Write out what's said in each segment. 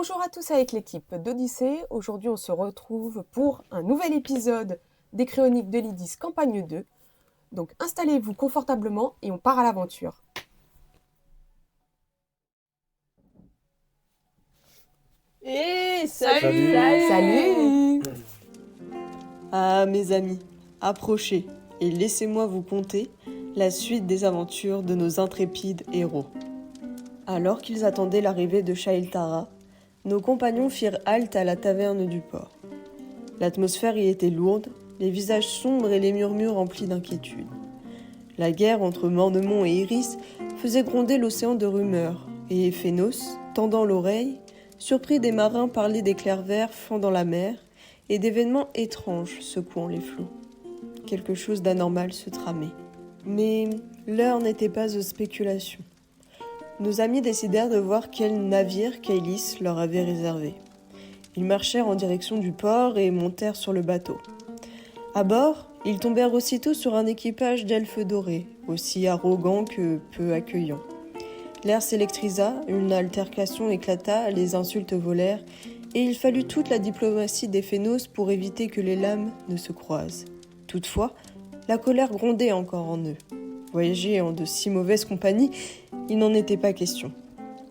Bonjour à tous avec l'équipe d'Odyssée. Aujourd'hui, on se retrouve pour un nouvel épisode des Chroniques de Lydis Campagne 2. Donc installez-vous confortablement et on part à l'aventure. Salut. Salut. Ah mes amis, approchez et laissez-moi vous conter la suite des aventures de nos intrépides héros. Alors qu'ils attendaient l'arrivée de Shailtara, nos compagnons firent halte à la taverne du port. L'atmosphère y était lourde, les visages sombres et les murmures remplis d'inquiétude. La guerre entre Mornemont et Iris faisait gronder l'océan de rumeurs, et Phénos, tendant l'oreille, surprit des marins parler d'éclairs verts fendant la mer et d'événements étranges secouant les flots. Quelque chose d'anormal se tramait. Mais l'heure n'était pas aux spéculations. Nos amis décidèrent de voir quel navire Kailis leur avait réservé. Ils marchèrent en direction du port et montèrent sur le bateau. À bord, ils tombèrent aussitôt sur un équipage d'elfes dorés, aussi arrogant que peu accueillant. L'air s'électrisa, une altercation éclata, les insultes volèrent, et il fallut toute la diplomatie des Phénos pour éviter que les lames ne se croisent. Toutefois, la colère grondait encore en eux. Voyager en de si mauvaises compagnies, il n'en était pas question.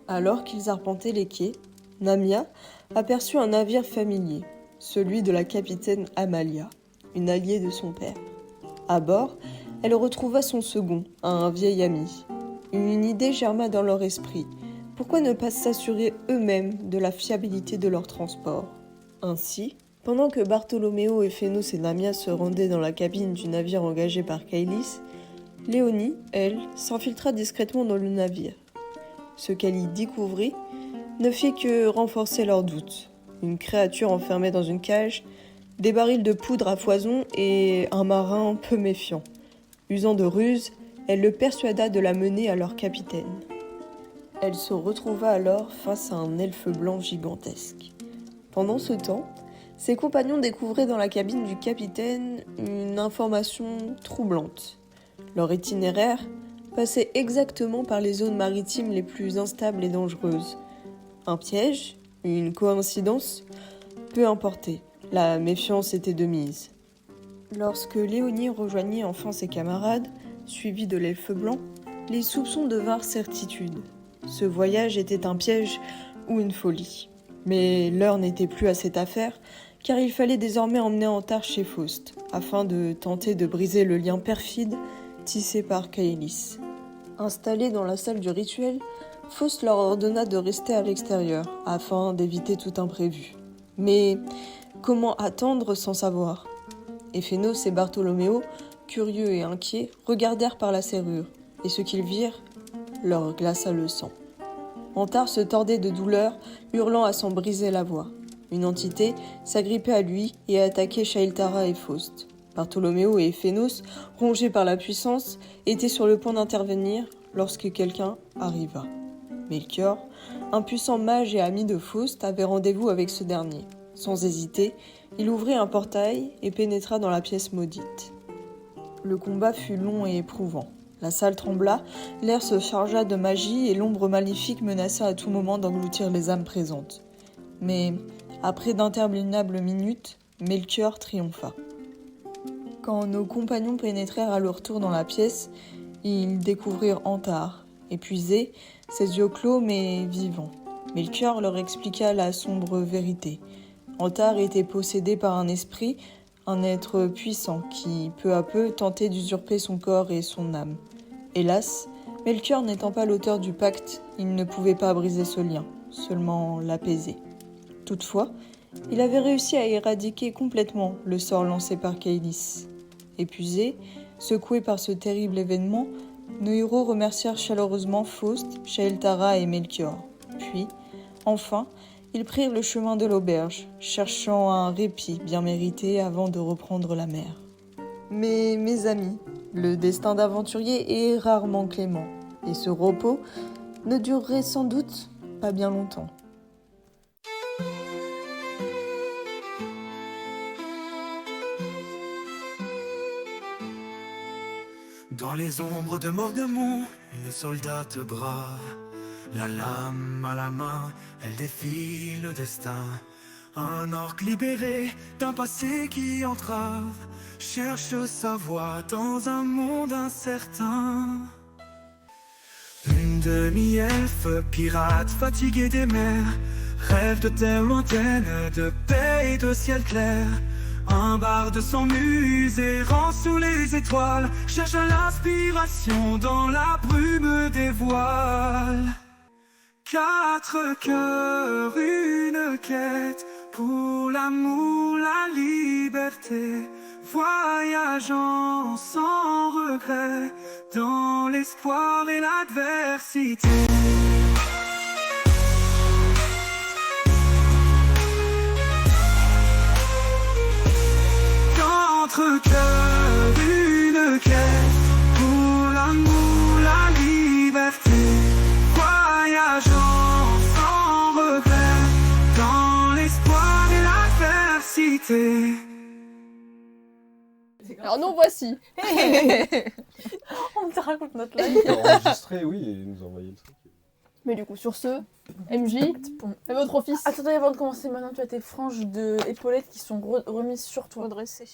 Alors qu'ils arpentaient les quais, Namia aperçut un navire familier, celui de la capitaine Amalia, une alliée de son père. À bord, elle retrouva son second, un vieil ami. Une idée germa dans leur esprit. Pourquoi ne pas s'assurer eux-mêmes de la fiabilité de leur transport? Ainsi, pendant que Bartholoméo et Phénos et Namia se rendaient dans la cabine du navire engagé par Kailis, Léonie, elle, s'infiltra discrètement dans le navire. Ce qu'elle y découvrit ne fit que renforcer leurs doutes. Une créature enfermée dans une cage, des barils de poudre à foison et un marin peu méfiant. Usant de ruse, elle le persuada de la mener à leur capitaine. Elle se retrouva alors face à un elfe blanc gigantesque. Pendant ce temps, ses compagnons découvraient dans la cabine du capitaine une information troublante. Leur itinéraire passait exactement par les zones maritimes les plus instables et dangereuses. Un piège? Une coïncidence? Peu importait, la méfiance était de mise. Lorsque Léonie rejoignit enfin ses camarades, suivie de l'elfe blanc, les soupçons devinrent certitude. Ce voyage était un piège ou une folie. Mais l'heure n'était plus à cette affaire, car il fallait désormais emmener Antar chez Faust, afin de tenter de briser le lien perfide tissé par Kailis. Installés dans la salle du rituel, Faust leur ordonna de rester à l'extérieur, afin d'éviter tout imprévu. Mais comment attendre sans savoir? Phénos et Bartholoméo, curieux et inquiets, regardèrent par la serrure, et ce qu'ils virent leur glaça le sang. Antar se tordait de douleur, hurlant à s'en briser la voix. Une entité s'agrippait à lui et attaquait Shailtara et Faust. Bartholoméo et Phénos, rongés par la puissance, étaient sur le point d'intervenir lorsque quelqu'un arriva. Melchior, un puissant mage et ami de Faust, avait rendez-vous avec ce dernier. Sans hésiter, il ouvrit un portail et pénétra dans la pièce maudite. Le combat fut long et éprouvant. La salle trembla, l'air se chargea de magie et l'ombre maléfique menaça à tout moment d'engloutir les âmes présentes. Mais, après d'interminables minutes, Melchior triompha. Quand nos compagnons pénétrèrent à leur tour dans la pièce, ils découvrirent Antar, épuisé, ses yeux clos mais vivants. Melchior leur expliqua la sombre vérité. Antar était possédé par un esprit, un être puissant qui, peu à peu, tentait d'usurper son corps et son âme. Hélas, Melchior n'étant pas l'auteur du pacte, il ne pouvait pas briser ce lien, seulement l'apaiser. Toutefois, il avait réussi à éradiquer complètement le sort lancé par Kailis. Épuisés, secoués par ce terrible événement, nos héros remercièrent chaleureusement Faust, Shailtara et Melchior. Puis, enfin, ils prirent le chemin de l'auberge, cherchant un répit bien mérité avant de reprendre la mer. Mais, mes amis, le destin d'aventurier est rarement clément, et ce repos ne durerait sans doute pas bien longtemps. Dans les ombres de Mornemont, une soldate brave La lame à la main, elle défie le destin. Un orque libéré d'un passé qui entrave, cherche sa voie dans un monde incertain. Une demi-elfe, pirate, fatiguée des mers, rêve de terre lointaine, de paix et de ciel clair. Un barde s'amuse errant sous les étoiles, cherche l'inspiration dans la brume des voiles. 4 cœurs, une quête, pour l'amour, la liberté, voyageant sans regret, dans l'espoir et l'adversité. Entre cœurs, une quête, pour l'amour, la liberté, voyageant sans regret, dans l'espoir et l'adversité. Alors nous voici. On te raconte notre live. Enregistré, oui, et nous envoyer le truc. Mais du coup, sur ce, MJ, et votre office. Attendez, avant de commencer, maintenant tu as tes franges de épaulettes qui sont remises sur toi. Redressé.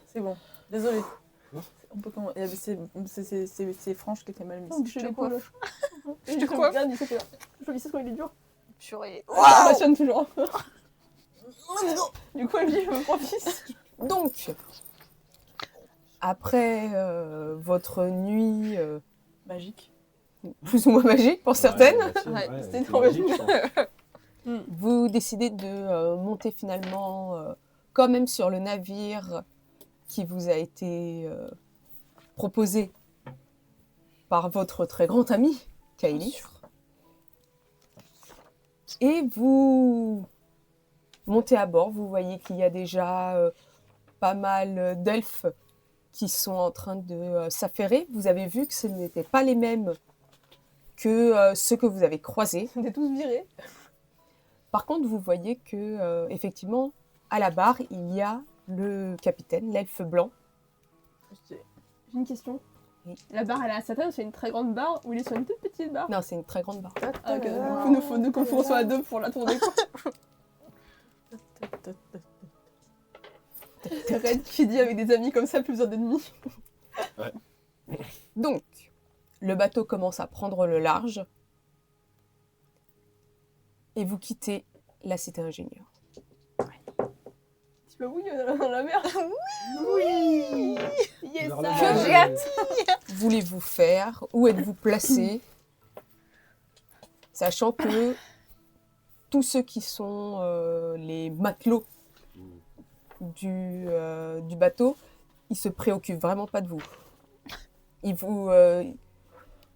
C'est bon, désolé. On peut commencer. C'est franges qui étaient mal mises. Je te coiffe. Je te coiffe. Regarde, il fait je lis ça quand il est dur. Purée. Ça passionne toujours. Du coup, MJ, votre office. Donc, après votre nuit Magique. plus ou moins magique pour certaines, c'était trop magique. vous décidez de monter finalement quand même sur le navire qui vous a été proposé par votre très grand ami, Kylie. Et vous montez à bord, vous voyez qu'il y a déjà pas mal d'elfes qui sont en train de s'affairer. Vous avez vu que ce n'étaient pas les mêmes que ceux que vous avez croisés. On est tous virés. Par contre, vous voyez que effectivement, à la barre, il y a le capitaine, l'elfe blanc. J'ai une question. Oui. La barre, elle est à sa taille ou c'est une très grande barre ou il est sur une toute petite barre? Non, c'est une très grande barre. Ah, ok. Du coup, il nous faut deux qu'on soit à deux pour la tourner. Red qui dit avec des amis comme ça, plus besoin d'ennemis. Donc, le bateau commence à prendre le large et vous quittez la cité ingénieure. Tu peux oui dans la mer? Oui. Yes, Vers ça. le Que bas. j'ai voulez-vous faire? Où êtes-vous placé? Sachant que tous ceux qui sont les matelots du bateau, ils se préoccupent vraiment pas de vous.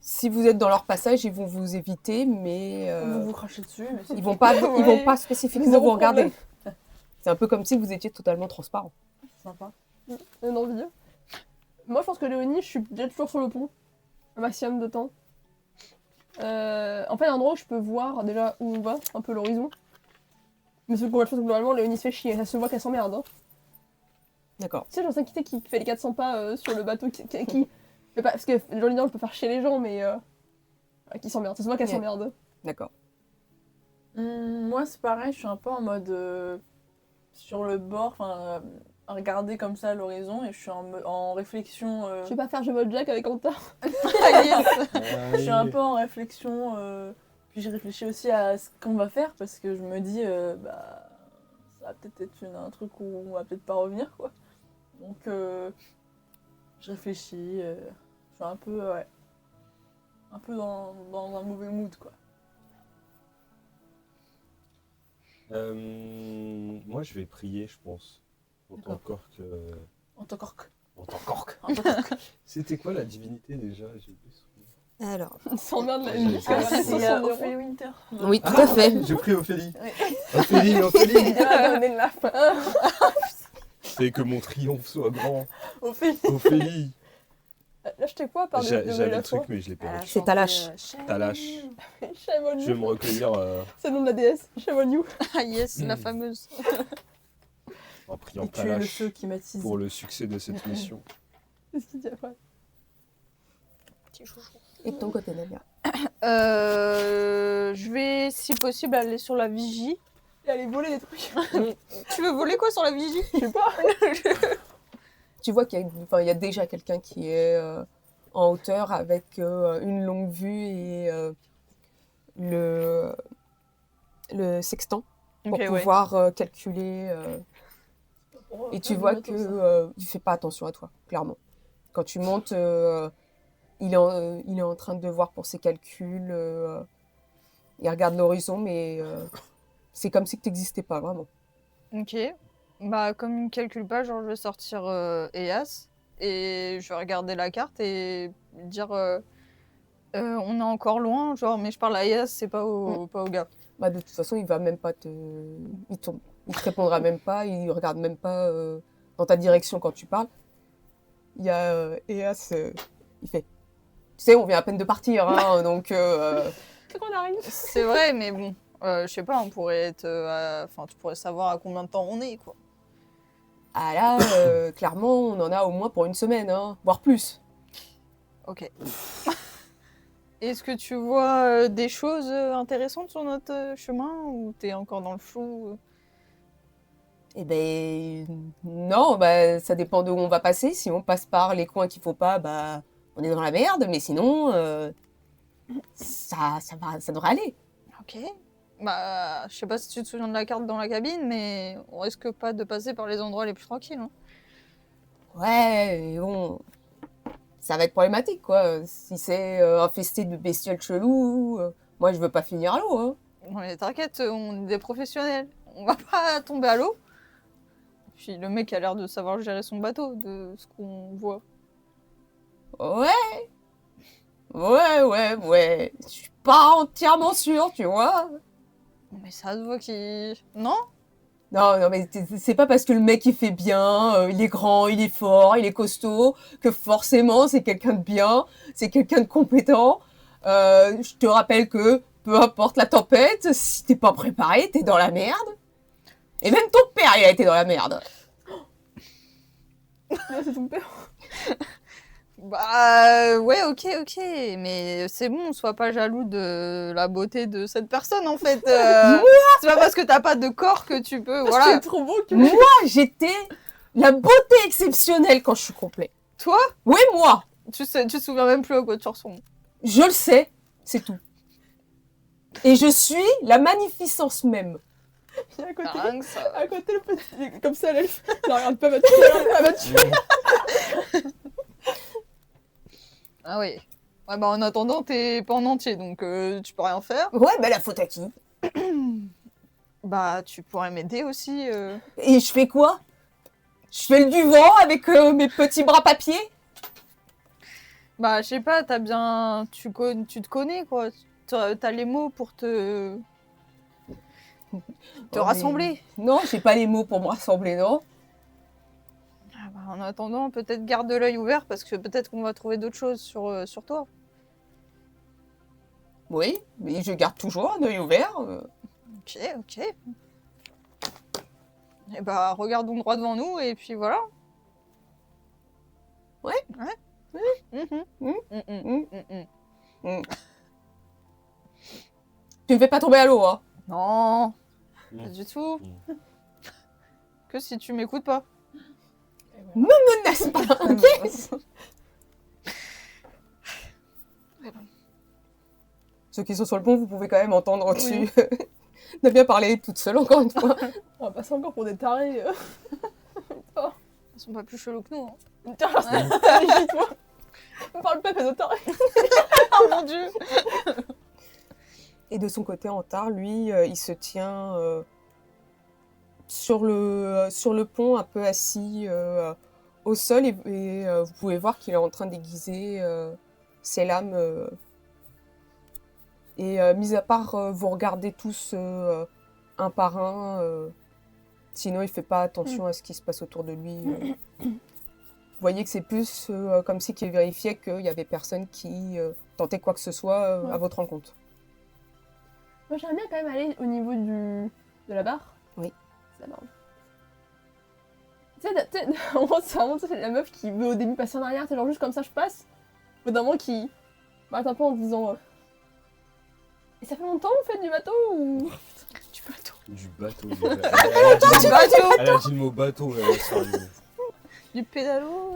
Si vous êtes dans leur passage, ils vont vous éviter, mais Vous vous crachez dessus. Mais ils vont pas spécifiquement Zéro vous regarder. problème. C'est un peu comme si vous étiez totalement transparent. c'est sympa. Un envie. Moi, je pense que Léonie, je suis déjà toujours sur le pont. Un maximum de temps. En fait, un endroit où je peux voir déjà où on va, un peu l'horizon. Mais ce qu'on voit, je pense que globalement, Léonie se fait chier. Ça se voit qu'elle s'emmerde. Hein. D'accord. Tu sais, j'en sais qui fait les 400 pas sur le bateau, qui fait pas, parce que Jolie je peux faire chier les gens, mais qui s'emmerde. Ça se voit qu'elle Yeah. s'emmerde. D'accord. Moi, c'est pareil, je suis un peu en mode sur le bord, à regarder comme ça à l'horizon, et je suis en réflexion. Je vais pas faire Je vole Jack avec Anta. Je suis un peu en réflexion, puis je réfléchis aussi à ce qu'on va faire, parce que je me dis, ça va peut-être être un truc où on va peut-être pas revenir, quoi. Donc, je réfléchis, je suis un peu dans un mauvais mood, quoi. Moi, je vais prier, je pense. En tant qu'orque. En tant qu'orque. En tant qu'orque. En tant qu'orque. C'était quoi la divinité déjà? J'ai oublié ce truc. Alors. Il s'emmerde la Ah, nuit. c'est C'est Ophélie Winter. Oui, tout à fait. J'ai pris Ophélie. Ouais. Ophélie, Ophélie. Il a donné de la fin. Fais que mon triomphe soit grand. Ophélie. Ophélie. Là, je t'ai quoi par J'avais la le truc, foi mais je l'ai perdu. C'est Talash. Talash. Shame on Je vais you. me recueillir C'est le nom de la déesse. Shame on you. Ah yes, la fameuse. en priant Et tu es le Talash feu qui m'attise. pour le succès de cette mission. Qu'est-ce qu'il dit après? petit chouchou. Et de ton côté, Nadia? Je vais, si possible, aller sur la vigie. Et aller voler des trucs. Tu veux voler quoi sur la vigie? Je sais pas. Tu vois il y a déjà quelqu'un qui est en hauteur avec une longue vue et le sextant pour Ok, ouais. pouvoir calculer. Et tu vois que il fait pas attention à toi, clairement. Quand tu montes, il est en train de voir pour ses calculs. Il regarde l'horizon, mais c'est comme si tu n'existais pas, vraiment. Ok. Bah, comme il me calcule pas, genre, je vais sortir EAS et je vais regarder la carte et dire on est encore loin, genre, mais je parle à EAS, c'est pas pas au gars. Bah, de toute façon, il va même pas te... Il te répondra même pas, il regarde même pas dans ta direction quand tu parles. Il y a Eas, il fait... Tu sais, on vient à peine de partir, hein, donc... C'est qu'on arrive. C'est vrai, mais bon, je sais pas, on pourrait être. Enfin, tu pourrais savoir à combien de temps on est, quoi. Ah là, clairement, on en a au moins pour une semaine, hein, voire plus. Ok. Est-ce que tu vois des choses intéressantes sur notre chemin ou t'es encore dans le flou? Eh ben, non, bah, ça dépend de où on va passer. Si on passe par les coins qu'il faut pas, bah, on est dans la merde, mais sinon, ça devrait aller. Ok. Bah, je sais pas si tu te souviens de la carte dans la cabine, mais on risque pas de passer par les endroits les plus tranquilles. Hein. Ouais, mais bon, ça va être problématique, quoi. Si c'est infesté de bestioles cheloues, moi, je veux pas finir à l'eau, hein. Non, mais t'inquiète, on est des professionnels. On va pas tomber à l'eau. Puis le mec a l'air de savoir gérer son bateau, de ce qu'on voit. Ouais, ouais. Je suis pas entièrement sûre, tu vois. Mais ça se voit qu'il... Non? Non, mais c'est pas parce que le mec il fait bien, il est grand, il est fort, il est costaud, que forcément c'est quelqu'un de bien, c'est quelqu'un de compétent. Je te rappelle que peu importe la tempête, si t'es pas préparé, t'es dans la merde. Et même ton père, il a été dans la merde. Là, c'est ton père. Bah ouais, ok, mais c'est bon, sois pas jaloux de la beauté de cette personne en fait. C'est pas parce que t'as pas de corps que tu peux, C'est voilà. trop beau que... Moi, j'étais la beauté exceptionnelle quand je suis complet. Toi, Oui, moi, tu te souviens même plus à quoi tu ressembles. je le sais, c'est tout. Et je suis la magnificence même. Et à côté, Rien que ça. à côté, le petit... Comme ça, l'elfe. Non, regarde pas, va tuer. Ah oui. Ouais, bah en attendant, t'es pas en entier, donc tu peux rien faire. Ouais, bah la faute à qui? Bah tu pourrais m'aider aussi. Et je fais quoi? Je fais le du vent avec mes petits bras papier? Bah je sais pas, t'as bien... Tu te connais quoi. T'as les mots pour te Oh, rassembler. mais... Non, j'ai pas les mots pour me rassembler, non. Ah bah, en attendant, peut-être garde l'œil ouvert parce que peut-être qu'on va trouver d'autres choses sur toi. Oui, mais je garde toujours un œil ouvert. Ok. Et bah regardons droit devant nous et puis voilà. Ouais. Mhm. Mm. Mhm. Tu ne fais pas tomber à l'eau, hein. Non, Mm. pas du tout. Que si tu m'écoutes pas. Menace pas, ok? Ceux qui sont sur le pont, vous pouvez quand même entendre au-dessus. De bien parler toute seule, encore une fois. On va passer encore pour des tarés. Ils sont pas plus chelous que nous. Hein. Tiens, toi. On parle pas de tarés. Oh mon dieu. Et de son côté, Antar, lui, il se tient sur le pont, un peu assis au sol, et vous pouvez voir qu'il est en train d'aiguiser ses lames. Mis à part vous regardez tous un par un, sinon il fait pas attention à ce qui se passe autour de lui. Vous voyez que c'est plus comme si qu'il vérifiait qu'il y avait personne qui tentait quoi que ce soit à votre rencontre. Moi, j'aimerais bien quand même aller au niveau de la barre. Oui. C'est la barre. Tu sais, en gros, c'est vraiment la meuf qui veut au début passer en arrière, c'est genre juste comme ça je passe. Au bout d'un moment qui m'arrête un peu en disant et ça fait longtemps que vous faites du bateau ou... Du bateau. Du bateau. Du bateau. Elle a dit le mot bateau, sérieux. Du pédalo.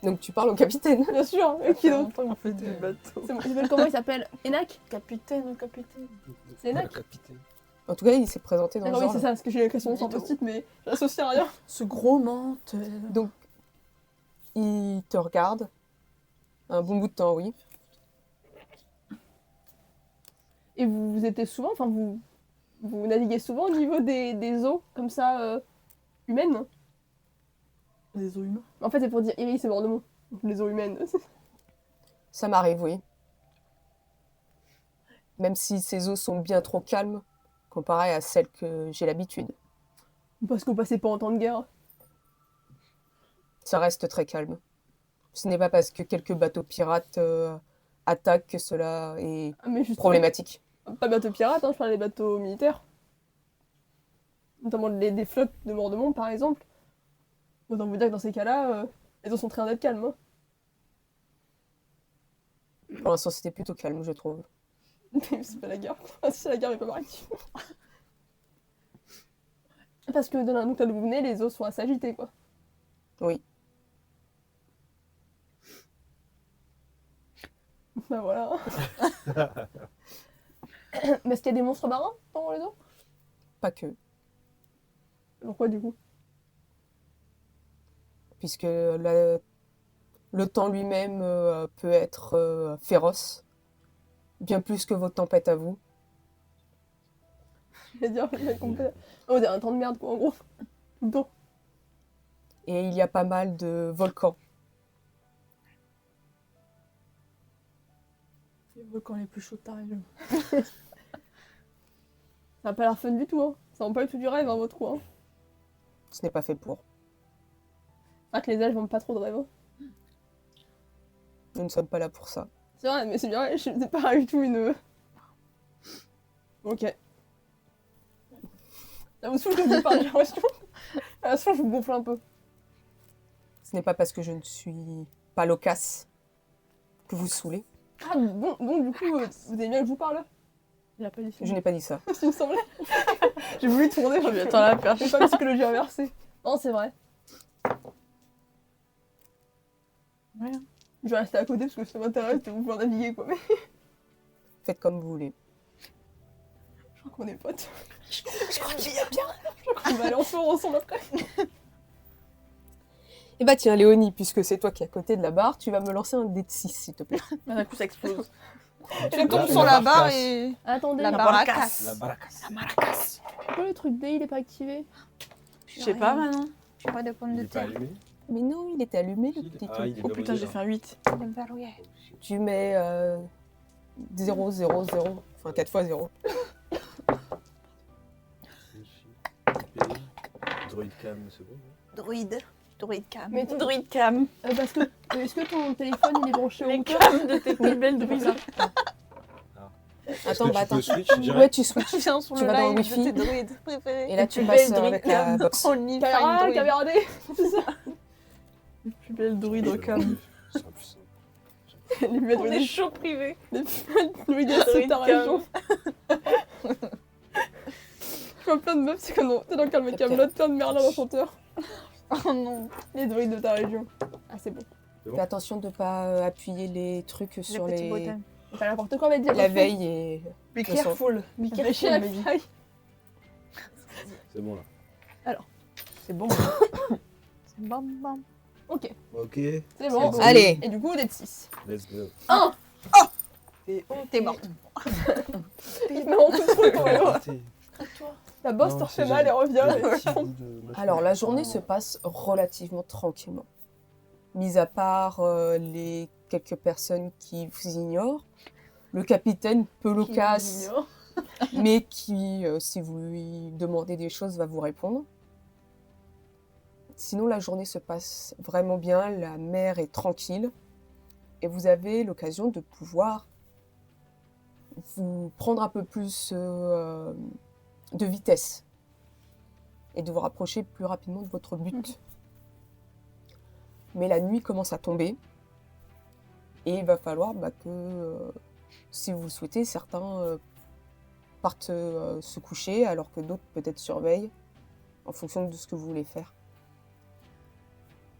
Donc tu parles au capitaine. Bien sûr, et qui Qui d'autre longtemps qu'on fait du bateau. C'est bon, il s'appelle comment? Il s'appelle Enak? Capitaine ou capitaine. C'est Enak? Capitaine. En tout cas, il s'est présenté dans D'accord, le oui, genre. c'est ça, parce que j'ai la question sans post-it, mais j'associe à rien. Ce gros menteur. Donc, il te regarde. Un bon bout de temps, oui. Et vous étiez souvent, enfin vous naviguez souvent au niveau des eaux, comme ça, humaines. Des eaux humains. En fait, c'est pour dire Iris et Bordemont. Les eaux humaines. Ça m'arrive, oui. Même si ces eaux sont bien trop calmes, comparées à celles que j'ai l'habitude. Parce qu'on passait pas en temps de guerre. Ça reste très calme. Ce n'est pas parce que quelques bateaux pirates attaquent que cela est Ah, mais justement, problématique. pas bateaux pirates, hein, je parle des bateaux militaires. Notamment des flottes de Bordemont, par exemple. Autant vous dire que dans ces cas-là, les eaux sont très d'être calmes. Hein. Pour l'instant, c'était plutôt calme, je trouve. Mais c'est pas la guerre. Ah, si, c'est la guerre, mais pas maritime. Parce que dans la donc, là où vous venez, les eaux sont assez agitées, quoi. Oui. Bah voilà. Mais est-ce qu'il y a des monstres marins dans les eaux? Pas que. Pourquoi du coup? Puisque le temps lui-même peut être féroce. Bien plus que vos tempêtes à vous. Je vais dire, j'ai compris. Oh, c'est un temps de merde, quoi, en gros. Tout le temps. Et il y a pas mal de volcans. Les volcans les plus chauds de ta région. Ça n'a pas l'air fun du tout, hein. Ça rend pas du tout du rêve, hein, votre trou, hein. Ce n'est pas fait pour. C'est vrai que les elfes vendent pas trop de rêves, hein. Nous ne sommes pas là pour ça. C'est vrai, mais c'est bien, c'est pas du tout une... Ok. Ça vous saoule que je vous parle, j'ai l'impression. À la fin, je vous gonfle un peu. Ce n'est pas parce que je ne suis pas loquace que vous saoulez. Ah bon, du coup, vous aimez bien que je vous parle? Il a pas dit ça. Je n'ai pas dit ça. Il me semblait. J'ai voulu tourner, Je lui attends la perche. j'ai pas de psychologie inversée. Non, c'est vrai. Ouais. Je vais rester à côté parce que ça m'intéresse de vous voir naviguer, quoi. Mais Faites comme vous voulez. je crois qu'on est potes. Je crois qu'il y a bien. Je crois qu'on va aller en soirée ensemble après. Eh bah tiens, Léonie, puisque c'est toi qui es à côté de la barre, tu vas me lancer un dé de 6, s'il te plaît. D'un coup, ça explose. Je tombe sur la barre et. Attendez, La la barre à barre casse. La baracas. pourquoi le truc D il est pas activé? Je sais pas, Manon. J'ai pas de pommes Il de est pas terre. allumé. Mais non, il était allumé, le petit Ah, truc. il est Oh putain, j'ai verrouillé, fait un 8. Il est verrouillé. Tu mets 0, 0, 0. Enfin, 4 fois 0. Droid cam, c'est bon. Druide. Druide cam. Mais Druide cam. parce que est-ce que ton téléphone il est branché au Les routeur? cams de tes plus belles druides. Attends, bah attends. Tu peux switch Ouais, direct. tu switches. Tu viens sur Tu le vas dans le live Wi-Fi. de tes druides préférés. Et là, tu plus passes belle avec la box. Only Caméra, find druid. caméra D. C'est ça. Les plus belles druides au cam. C'est plus simple. Les plus belles On est druides. chaud privé. Les plus belles druides de ta région. Je vois plein de meufs, c'est comme dans Calme Camelot, plein de Merlin enchanteur. Oh non. Les druides de ta région. Ah, c'est bon. Fais attention de ne pas appuyer les trucs sur Les petits les... bottins. Pas n'importe quoi, on va dire. la veille et... Be Le son. careful. Be Réfléchis à careful, la Maggie. faille. C'est bon là. C'est bon. C'est bam bam. Ok, Ok, c'est bon. bon. Allez. Et du coup, des 6. let's go. 1. T'es morte. Non, on peut trouver ton vélo. Arrêtez. La bosse Non, te refait c'est mal et revient. Le et petit tu tombes. bout de machin. Alors, la journée se passe relativement tranquillement. Mis à part les quelques personnes qui vous ignorent. Le capitaine peu loquace, mais qui, si vous lui demandez des choses, va vous répondre. Sinon, la journée se passe vraiment bien, la mer est tranquille, et vous avez l'occasion de pouvoir vous prendre un peu plus de vitesse et de vous rapprocher plus rapidement de votre but. Mais la nuit commence à tomber, Et il va falloir que, si vous le souhaitez, certains partent se coucher, alors que d'autres peut-être surveillent, en fonction de ce que vous voulez faire.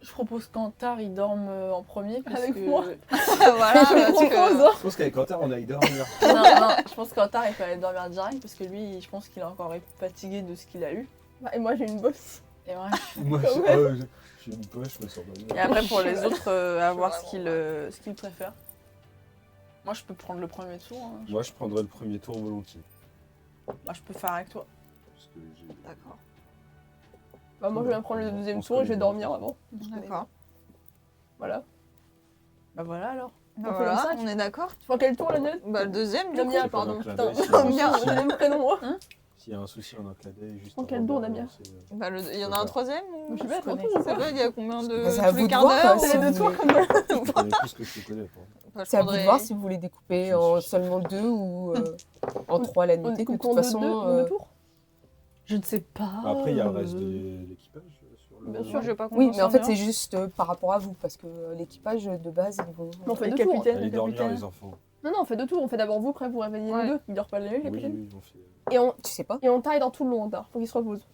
Je propose qu'Antar il dorme en premier. Parce Avec que... moi. Voilà, Je parce propose, que... hein. Je pense qu'avec Quentin, on aille dormir. non, je pense qu'Antar il peut aller dormir direct parce que lui, je pense qu'il est encore fatigué de ce qu'il a eu. Et moi j'ai une bosse. Et, ouais. Moi, Quand même. je suis une poche, je me sens pas bien. Et après, pour les autres, à voir ce vraiment qu'ils préfèrent. Moi, je peux prendre le premier tour. Hein. Moi, je prendrais le premier tour volontiers. Moi, je peux faire avec toi. Parce que j'ai... D'accord. Bah, moi je vais prendre le On deuxième se tour et je vais connaît. dormir avant. D'accord. Voilà. Bah voilà alors. Bah On fait voilà, comme ça, on est d'accord. Tu prends quel tour, Lionel? Bah le deuxième, du coup. Damien, C'est pas pardon. un clin Putain, d'œil, s'il y a un Damien. souci- mon deuxième prénom, moi. S'il y a un souci, on a un clin d'œil juste En quel avant tour, de Damien lancer, Bah, il y en a un troisième ou... Je sais pas, Je connais. trop, Je sais pas, il y a combien de... Bah, c'est à tous vous les de quarts voir, d'heure quoi, ou- si les deux vous tours voulez. comme ça. Je connais plus que je te connais. Quoi. Bah, je C'est à vous de prendrais- voir si vous voulez découper Je en suis- seulement 2 ou en 3 la nuitée. De toute compte façon, deux tours. Je ne sais pas. Après, il y a le reste de l'équipage sur le... Bien sûr, Moi, je vais pas oui, compter mais en en fait, bien. c'est juste par rapport à vous, parce que l'équipage de base, ils vont. On fait Le deux tours. capitaine, Allez le dormir, capitaine. les enfants. Non, on fait deux tours. On fait d'abord vous, après vous réveillez Ouais. les deux. Il dort pas la nuit, le Oui, capitaine. oui, on fait... Tu sais pas. Et on taille dans tout le long, Antar. Faut qu'il se repose.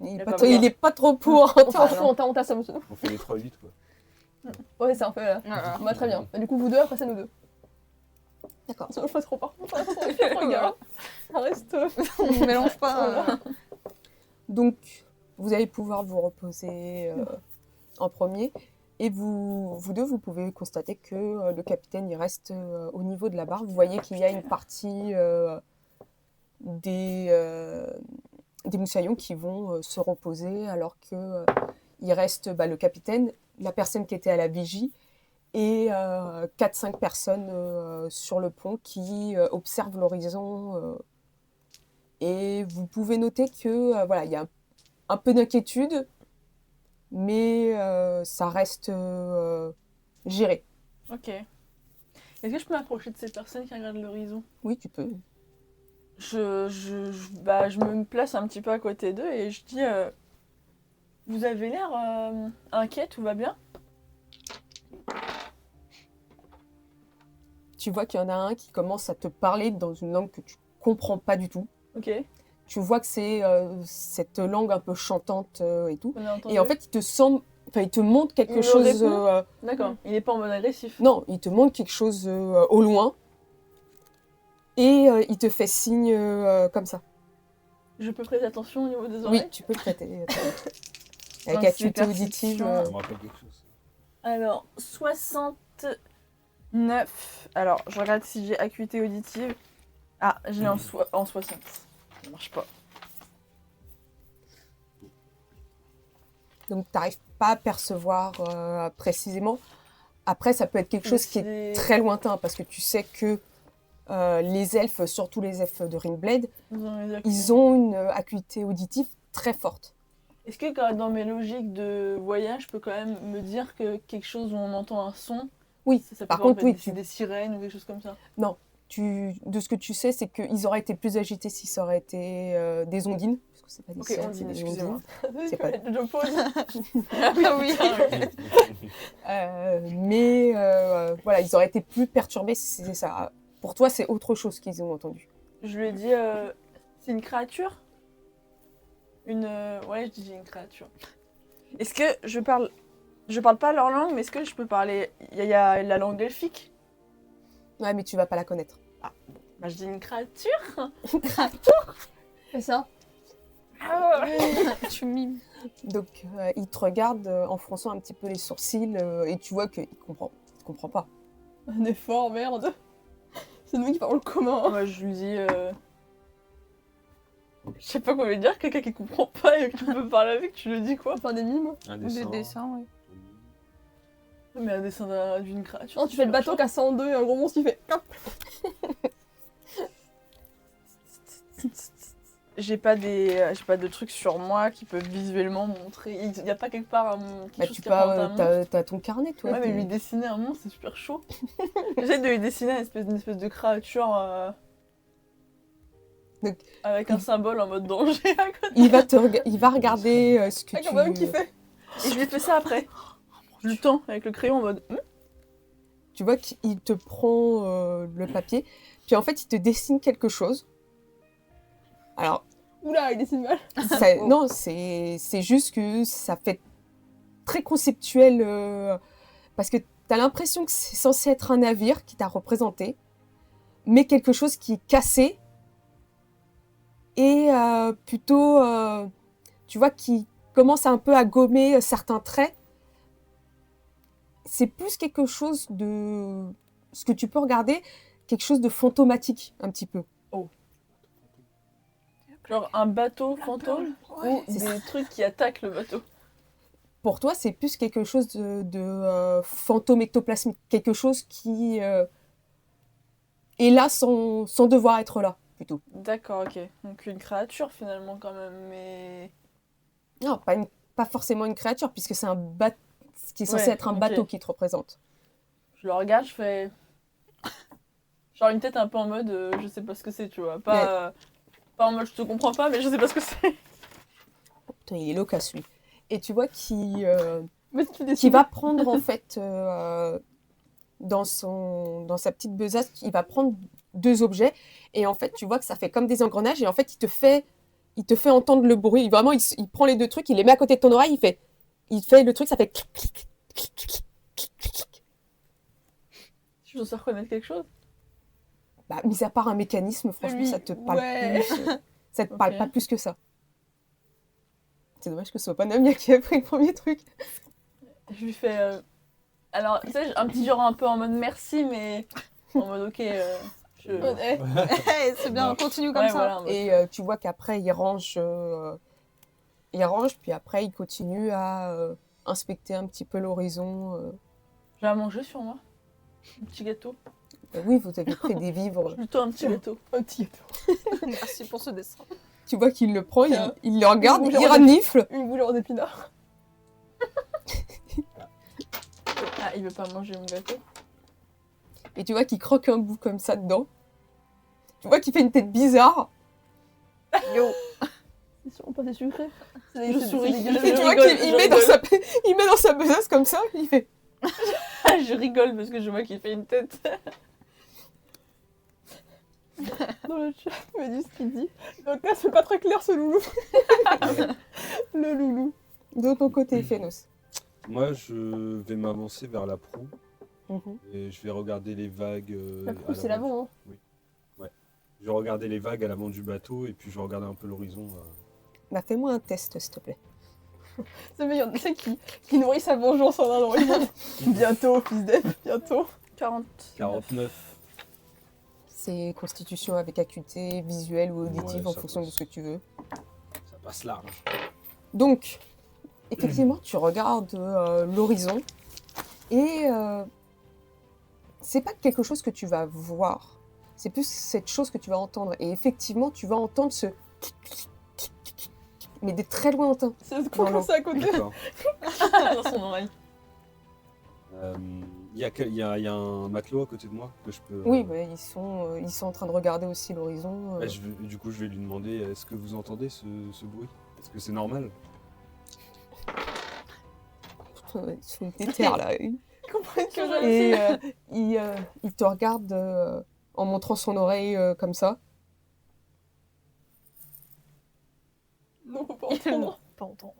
Il est pas pas, il est pas trop pour. On fait en fond, on t'assomme. On fait les 3-8, quoi. Ouais, c'est un peu là. Voilà. Bah, très bien. Et du coup, vous deux, après, c'est nous deux. D'accord. Sinon, je fais trop par contre. Regarde. Ça reste. On mélange pas. Donc, vous allez pouvoir vous reposer en premier. Et vous deux, vous pouvez constater que le capitaine, il reste au niveau de la barre. Vous voyez qu'il y a une partie des moussaillons qui vont se reposer, alors que il reste le capitaine, la personne qui était à la vigie, et 4-5 personnes sur le pont qui observent l'horizon. Et vous pouvez noter que voilà, il y a un peu d'inquiétude, mais ça reste géré. Ok. Est-ce que je peux m'approcher de ces personnes qui regardent l'horizon? Oui, tu peux. Je me place un petit peu à côté d'eux et je dis vous avez l'air inquiet, tout va bien? Tu vois qu'il y en a un qui commence à te parler dans une langue que tu comprends pas du tout. Ok. Tu vois que c'est cette langue un peu chantante et tout. On a entendu. Et en fait, il te montre quelque Il me chose. répond D'accord. Il est pas en mode agressif. Non, il te montre quelque chose au loin. Et il te fait signe comme ça. Je peux prêter attention au niveau des oreilles? Oui, tu peux le prêter. Dans Avec ces acuité auditive. perceptions. Ça me rappelle quelque chose. Alors, 69. Alors, je regarde si j'ai acuité auditive. Ah, je l'ai en 60. Ça marche pas. Donc, tu n'arrives pas à percevoir précisément. Après, ça peut être quelque chose qui est très lointain, parce que tu sais que les elfes, surtout les elfes de Ringblade, ils ont une acuité auditive très forte. Est-ce que dans mes logiques de voyage, je peux quand même me dire que quelque chose où on entend un son, Oui, ça peut par pas contre, être oui, des sirènes ou des choses comme ça? de ce que tu sais, c'est qu'ils auraient été plus agités si ça aurait été des ondines. Parce que c'est pas des Ok, sirènes, c'est ondines, des excusez-moi. ondines. C'est pas- Je pose. Ah oui. Mais voilà, ils auraient été plus perturbés si c'était ça. Pour toi, c'est autre chose qu'ils ont entendu. Je lui ai dit, c'est une créature? Ouais, je dis j'ai une créature. Est-ce que je parle pas leur langue, mais est-ce que je peux parler... Il y a la langue elfique? Ouais, mais tu vas pas la connaître. Bah, je dis une créature. Fais ça. Tu mimes. Donc, il te regarde en fronçant un petit peu les sourcils et tu vois qu'il comprend. Il comprend pas. Un effort, merde. C'est nous qui parlons commun. Moi, je lui dis... Je sais pas quoi lui dire, quelqu'un qui comprend pas et qui peut parler avec, tu lui dis quoi? Faire des mimes. Un Des dessin. dessins, oui. Mais un dessin d'une créature. Non, tu fais le bateau qui a 102 et un gros monstre qui fait. Hop. J'ai pas de trucs sur moi qui peuvent visuellement montrer. Il y a pas quelque part quelque Bah, chose tu qui peux, représente un monstre. t'as ton carnet, toi. Ouais, mais t'es- lui dessiner un monstre, c'est super chaud. J'essaie de lui dessiner une espèce de créature Donc, avec un symbole en mode danger à côté. il va regarder ce que Ah, tu... quand même, qui fait. Et je lui fais ça après. Je le tends avec le crayon en mode. Tu vois qu'il te prend le papier, puis en fait, il te dessine quelque chose. Alors, Oula, il dessine mal. non, c'est juste que ça fait très conceptuel, parce que tu as l'impression que c'est censé être un navire qui t'a représenté, mais quelque chose qui est cassé et plutôt, tu vois, qui commence un peu à gommer certains traits. C'est plus quelque chose de... Ce que tu peux regarder, quelque chose de fantomatique, un petit peu. Genre un bateau fantôme ou c'est des trucs qui attaquent le bateau. Pour toi, c'est plus quelque chose de fantôme ectoplasmique. Quelque chose qui est là sans devoir être là, plutôt. D'accord, ok. Donc une créature finalement quand même, mais... Non, pas forcément une créature, puisque c'est ce qui est censé Ouais, être un ok. bateau qui te représente. Je le regarde, je fais... Genre une tête un peu en mode je sais pas ce que c'est, tu vois. Pas en mode je te comprends pas, mais je sais pas ce que c'est. Putain, il est loquace, lui. Et tu vois qu'il Mais tu qui dessines. va prendre, en fait, dans sa petite besace, il va prendre 2 objets, et en fait, tu vois que ça fait comme des engrenages, et en fait, il te fait entendre le bruit. Vraiment, il prend les 2 trucs, il les met à côté de ton oreille, il fait le truc, ça fait clic, clic, clic, clic, clic, clic, clic. Je dois reconnaître quelque chose. Bah, mis à part un mécanisme, franchement, Oui, ça te parle ouais. plus. Ça te parle Ok. pas plus que ça. C'est dommage que ce soit pas Namia qui a pris le premier truc. Je lui fais... Alors, tu sais, un petit genre un peu en mode merci, mais en mode ok, je... Ouais. Hey, c'est bien, on continue comme Ouais, ça. voilà, en mode- Et tu vois qu'après, il range, puis après, il continue à inspecter un petit peu l'horizon. J'ai à manger sur moi. Un petit gâteau. Oui, vous avez pris des vivres. Plutôt un petit gâteau. Un petit gâteau. Merci pour ce dessin. Tu vois qu'il le prend, Tiens. il le regarde, Une il boule renifle. Une boule en épinard. Ah, il veut pas manger mon gâteau. Et tu vois qu'il croque un bout comme ça dedans. Tu vois qu'il fait une tête bizarre. Yo. C'est sûrement pas des sucrés. Je souris. Et tu vois qu'il met dans sa besace comme ça. Il fait... Je rigole parce que je vois qu'il fait une tête. Dans le chat, il me dit ce qu'il dit. Donc là, c'est pas très clair ce loulou. Le loulou. De ton côté, Phénos. Moi, je vais m'avancer vers la proue Mhm. et je vais regarder les vagues. La proue, c'est l'avant. Hein. Je vais regarder les vagues à l'avant du bateau et puis je vais regarder un peu l'horizon. Bah, fais-moi un test, s'il te plaît. C'est bien, il y en a qui nourrit sa vengeance en un an. Bientôt, fils d'Eve, bientôt. 49. C'est constitution avec acuité visuelle ou auditive Ouais, en ça fonction de passe. ce que tu veux. Ça passe large. Donc, effectivement, tu regardes l'horizon et c'est pas quelque chose que tu vas voir. C'est plus cette chose que tu vas entendre. Et effectivement, tu vas entendre ce... mais des très lointains. C'est comment ça à côté. D'accord. Dans son oreille. Il y a un matelot à côté de moi que je peux. Oui, mais ils sont en train de regarder aussi l'horizon. Bah, du coup, je vais lui demander est-ce que vous entendez ce bruit? Est-ce que c'est normal? Ils sont déter là. Ils comprennent que j'ai... Et il te regarde en montrant son oreille comme ça. Non, faut pas entendre. Pas entendre.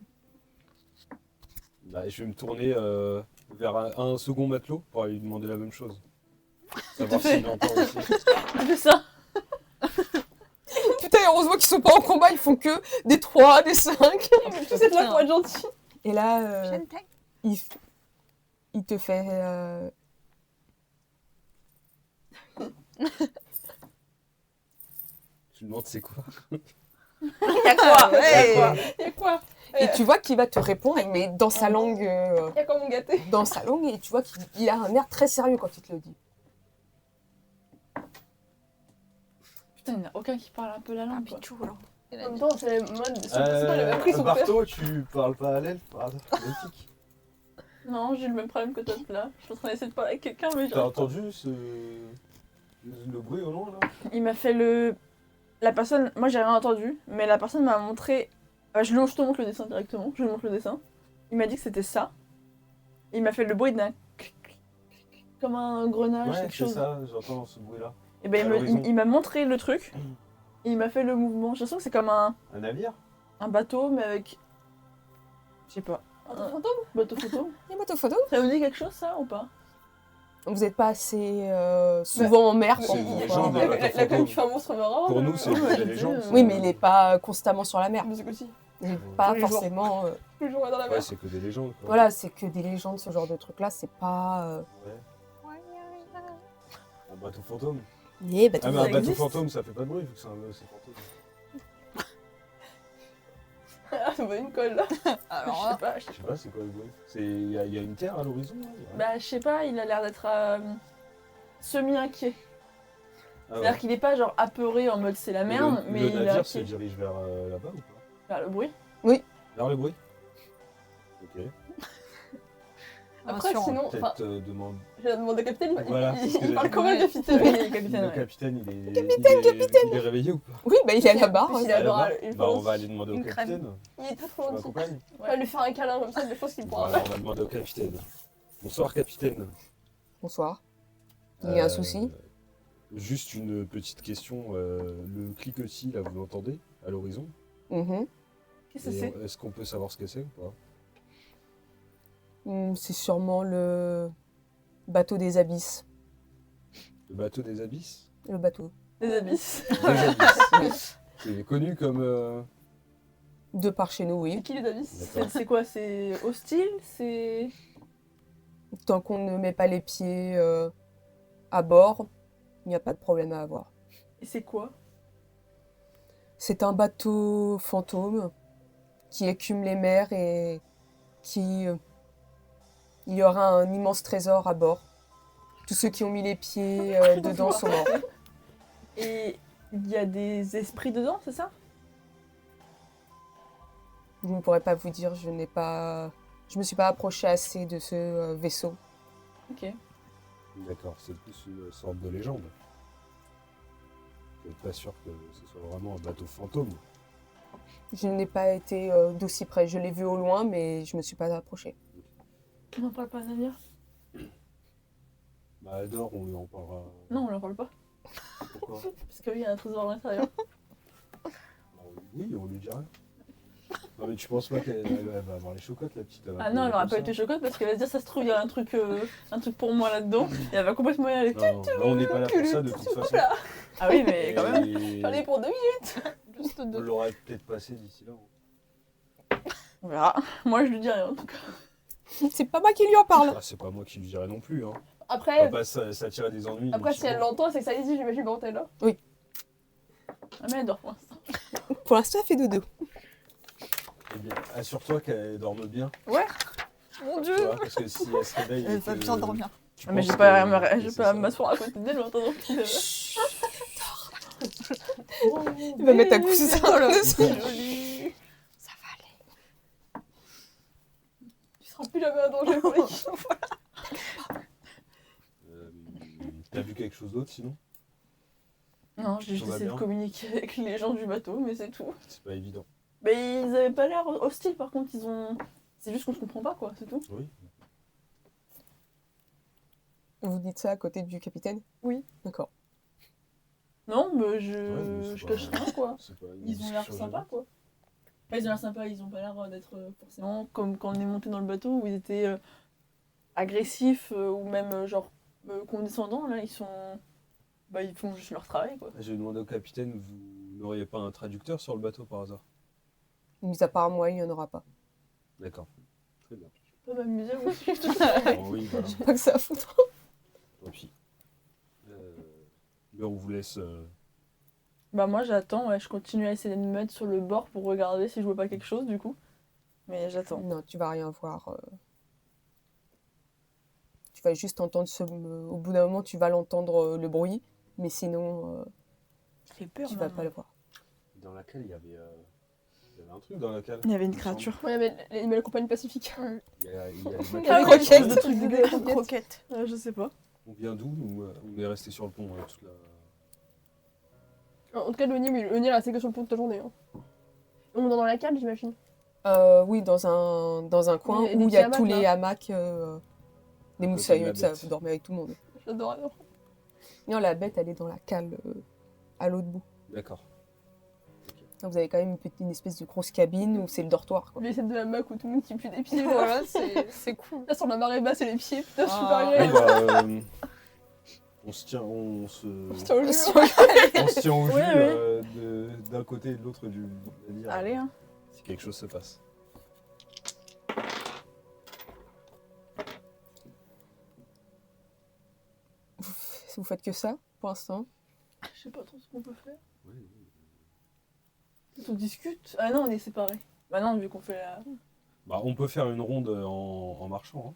Bah, je vais me tourner vers un second matelot pour aller lui demander la même chose. Savoir s'il entend aussi. Tu fais ça. Putain, heureusement qu'ils sont pas en combat, ils font que des 3, des 5. Mais tous êtes là pour être gentils. Et là, il te fait... Je lui demande c'est quoi? Y'a quoi? Ouais. Y'a quoi? Y'a quoi? Et tu vois qu'il va te répondre, mais dans sa langue... Y'a quoi mon gâté? dans sa langue, et tu vois qu'il a un air très sérieux quand il te le dit. Putain, il n'y en a aucun qui parle un peu la langue. quoi. Pichou, alors. En même temps, c'est mode... C'est pas, il avait appris son père. Barto, tu parles pas à l'elfe par hasard? Mythique. Non, j'ai le même problème que toi là. Je suis en train d'essayer de parler avec quelqu'un, mais T'as genre... entendu le bruit au loin là? Il m'a fait le... La personne... Moi, j'ai rien entendu, mais la personne m'a montré... je te montre le dessin directement. Je lui montre le dessin. Il m'a dit que c'était ça. Il m'a fait le bruit d'un... comme un grenage, Ouais, quelque c'est chose. ça, j'entends ce bruit-là. Et ben À l'horizon. il m'a montré le truc. Et il m'a fait le mouvement. J'ai l'impression que c'est comme un Un bateau, mais avec. Je sais pas. Un fantôme. Bateau photo. Les motos photo. Ça vous dit quelque chose, ça, ou pas? Vous n'êtes pas assez souvent en mer pour C'est une pouvoir- légende, La bateau la fantôme. comme tu fais un monstre marin. Pour nous, c'est ouais, des légendes. c'est- Oui, mais il n'est pas constamment sur la mer. Musique aussi. Il n'est pas Tous les jours. forcément. Tous les jours dans la Ouais, mer. c'est que des légendes. Quoi. Voilà, c'est que des légendes, ce genre de truc-là. C'est pas. Ouais. Un bateau fantôme. Les bateaux Ah, mais un ça bateau existe fantôme, ça fait pas de bruit vu que c'est fantôme. Ah, ça me donne une colle là. Alors Je là, sais pas. Je sais pas, c'est quoi le bruit? Il y a une terre à l'horizon là? Bah, je sais pas, il a l'air d'être semi-inquiet. Ah ouais. C'est-à-dire qu'il est pas genre apeuré en mode c'est la merde, mais le il est navire se inquiet. dirige vers là-bas ou pas? Vers le bruit. Vers le bruit? Ok. Après, rassurant. sinon, enfin, Peut-être demande. j'ai demandé au capitaine, Voilà, c'est ce que il j'ai parle dit. comment le Oui, capitaine? le capitaine, Le ouais. capitaine, il est réveillé ou pas? Oui, bah il est à la barre. Il est À la adorable, barre il Bah, on pense. va aller demander au Une crème. capitaine. Il est très Tu trop gentil. m'accompagnes? On va lui faire un câlin comme ça, mais je pense qu'il pourra. Voilà, on va demander au capitaine. Bonsoir, capitaine. Bonsoir. Il y a un Euh, souci? Juste une petite question. Le cliquetis, là, vous l'entendez à l'horizon? Mhm. Qu'est-ce que Et c'est? Est-ce qu'on peut savoir ce que c'est ou pas? C'est sûrement le bateau des abysses. Le bateau des abysses? Le bateau. Des abysses. Des abysses. C'est connu comme. De par chez nous, oui. C'est qui les abysses? D'accord. C'est quoi? C'est hostile? C'est. Tant qu'on ne met pas les pieds à bord, il n'y a pas de problème à avoir. Et c'est quoi? C'est un bateau fantôme qui écume les mers et qui... il y aura un immense trésor à bord. Tous ceux qui ont mis les pieds dedans sont morts. Et il y a des esprits dedans, c'est ça? Je ne pourrais pas vous dire, je me suis pas approchée assez de ce vaisseau. Ok. D'accord, c'est plus une sorte de légende. Je suis pas sûr que ce soit vraiment un bateau fantôme. Je n'ai pas été d'aussi près. Je l'ai vu au loin, mais je me suis pas approchée. On n'en parle pas à Namir? Bah, Adore, on lui en parlera. Non, on n'en parle pas. Pourquoi? Parce qu'il y a un trésor à l'intérieur. Bah, oui, on lui dit rien. Non, mais tu penses pas qu'elle va avoir les chocottes, la petite? Ah non, elle aura pas été chocotte parce qu'elle va se dire ça se trouve, il y a un truc pour moi là-dedans. Et elle va complètement y aller. Non, non, on n'est pas là pour ça de toute façon. Ah oui, mais quand même. Et Allez, pour 2 minutes. juste on deux. l'aurait peut-être passé d'ici là. On verra. Moi, je lui dis rien en tout cas. C'est pas moi qui lui en parle. Ah, c'est pas moi qui lui dirai non plus. Hein. On va Après, pas s'attirer des ennuis. après si elle inutilement. l'entend, c'est que ça existe, j'imagine, quand elle est là. Ah, mais elle dort pour l'instant. Pour l'instant, elle fait dodo. Eh bien, assure-toi qu'elle dorme bien. Mon Tu dieu, vois, parce que si elle se réveille. et elle va que bien dormir. tu Ah, mais penses j'ai pas, que j'ai c'est pas ça. m'asseoir à côté d'elle en attendant qu'elle. Il va mettre un coussin dessus. C'est joli. Ça va aller. Tu seras plus jamais un danger pour l'équipe. T'as vu quelque chose d'autre sinon? Non, j'ai juste Tout va essayé de bien. communiquer avec les gens du bateau, mais c'est tout. C'est pas évident. Mais ils avaient pas l'air hostiles par contre, ils ont. C'est juste qu'on se comprend pas quoi, c'est tout. Oui. Vous dites ça à côté du capitaine? Oui. D'accord. Non, mais Ouais, je c'est cache pas- rien quoi. C'est pas une Ils ont l'air discussion sympas quoi. Enfin, ils ont l'air sympas, ils ont pas l'air d'être forcément comme quand on est monté dans le bateau où ils étaient agressifs ou même genre condescendants. Là, ils sont. Bah, ils font juste leur travail quoi. J'ai demandé au capitaine, vous n'auriez pas un traducteur sur le bateau par hasard? Mis à part moi, il n'y en aura pas. D'accord. Très bien. Je peux m'amuser aussi. Bon, oui, voilà. J'ai pas que ça à foutre. Tant pis. Mais on vous laisse. Bah, moi j'attends, ouais, je continue à essayer de me mettre sur le bord pour regarder si je vois pas quelque chose du coup. Mais j'attends. Non, tu vas rien voir. Tu vas juste entendre au bout d'un moment, tu vas l'entendre le bruit, mais sinon, J'ai peur. tu vas pas le voir. Dans laquelle il y avait un truc dans laquelle. Il y avait une il me semble. créature. Ouais, mais l'animal compagnie pacifique. Il y a Ah, des croquettes. De trucs Des de Croquette. Je sais pas. On vient d'où nous on est resté sur le pont toute la. En tout cas, le Nil, oui, le Nil est resté que sur le pont toute la journée. Hein. On est dans la cale, j'imagine. Oui, dans un coin Oui, où des il y a petits tous hamacs, les là. hamacs Des À côté de moussaillons, la tout ça, bête. vous dormez avec tout le monde. J'adore. Alors. Non, la bête, elle est dans la cale à l'autre bout. D'accord. Donc, vous avez quand même une espèce de grosse cabine où c'est le dortoir. Quoi. Lui, c'est de la mac où tout le monde qui pue des pieds. Voilà, c'est cool. Là, sur la marée basse et les pieds, putain, je suis Ah. pas Bon, agréable. on se tient, on se Putain, au lieu. tient au jus Oui, oui. d'un côté et de l'autre du navire. Allez, hein. Si quelque chose se passe. Vous faites que ça, pour l'instant. Je sais pas trop ce qu'on peut faire. On discute. Ah non, on est séparés. Bah non, vu qu'on fait la... Bah, on peut faire une ronde en marchant.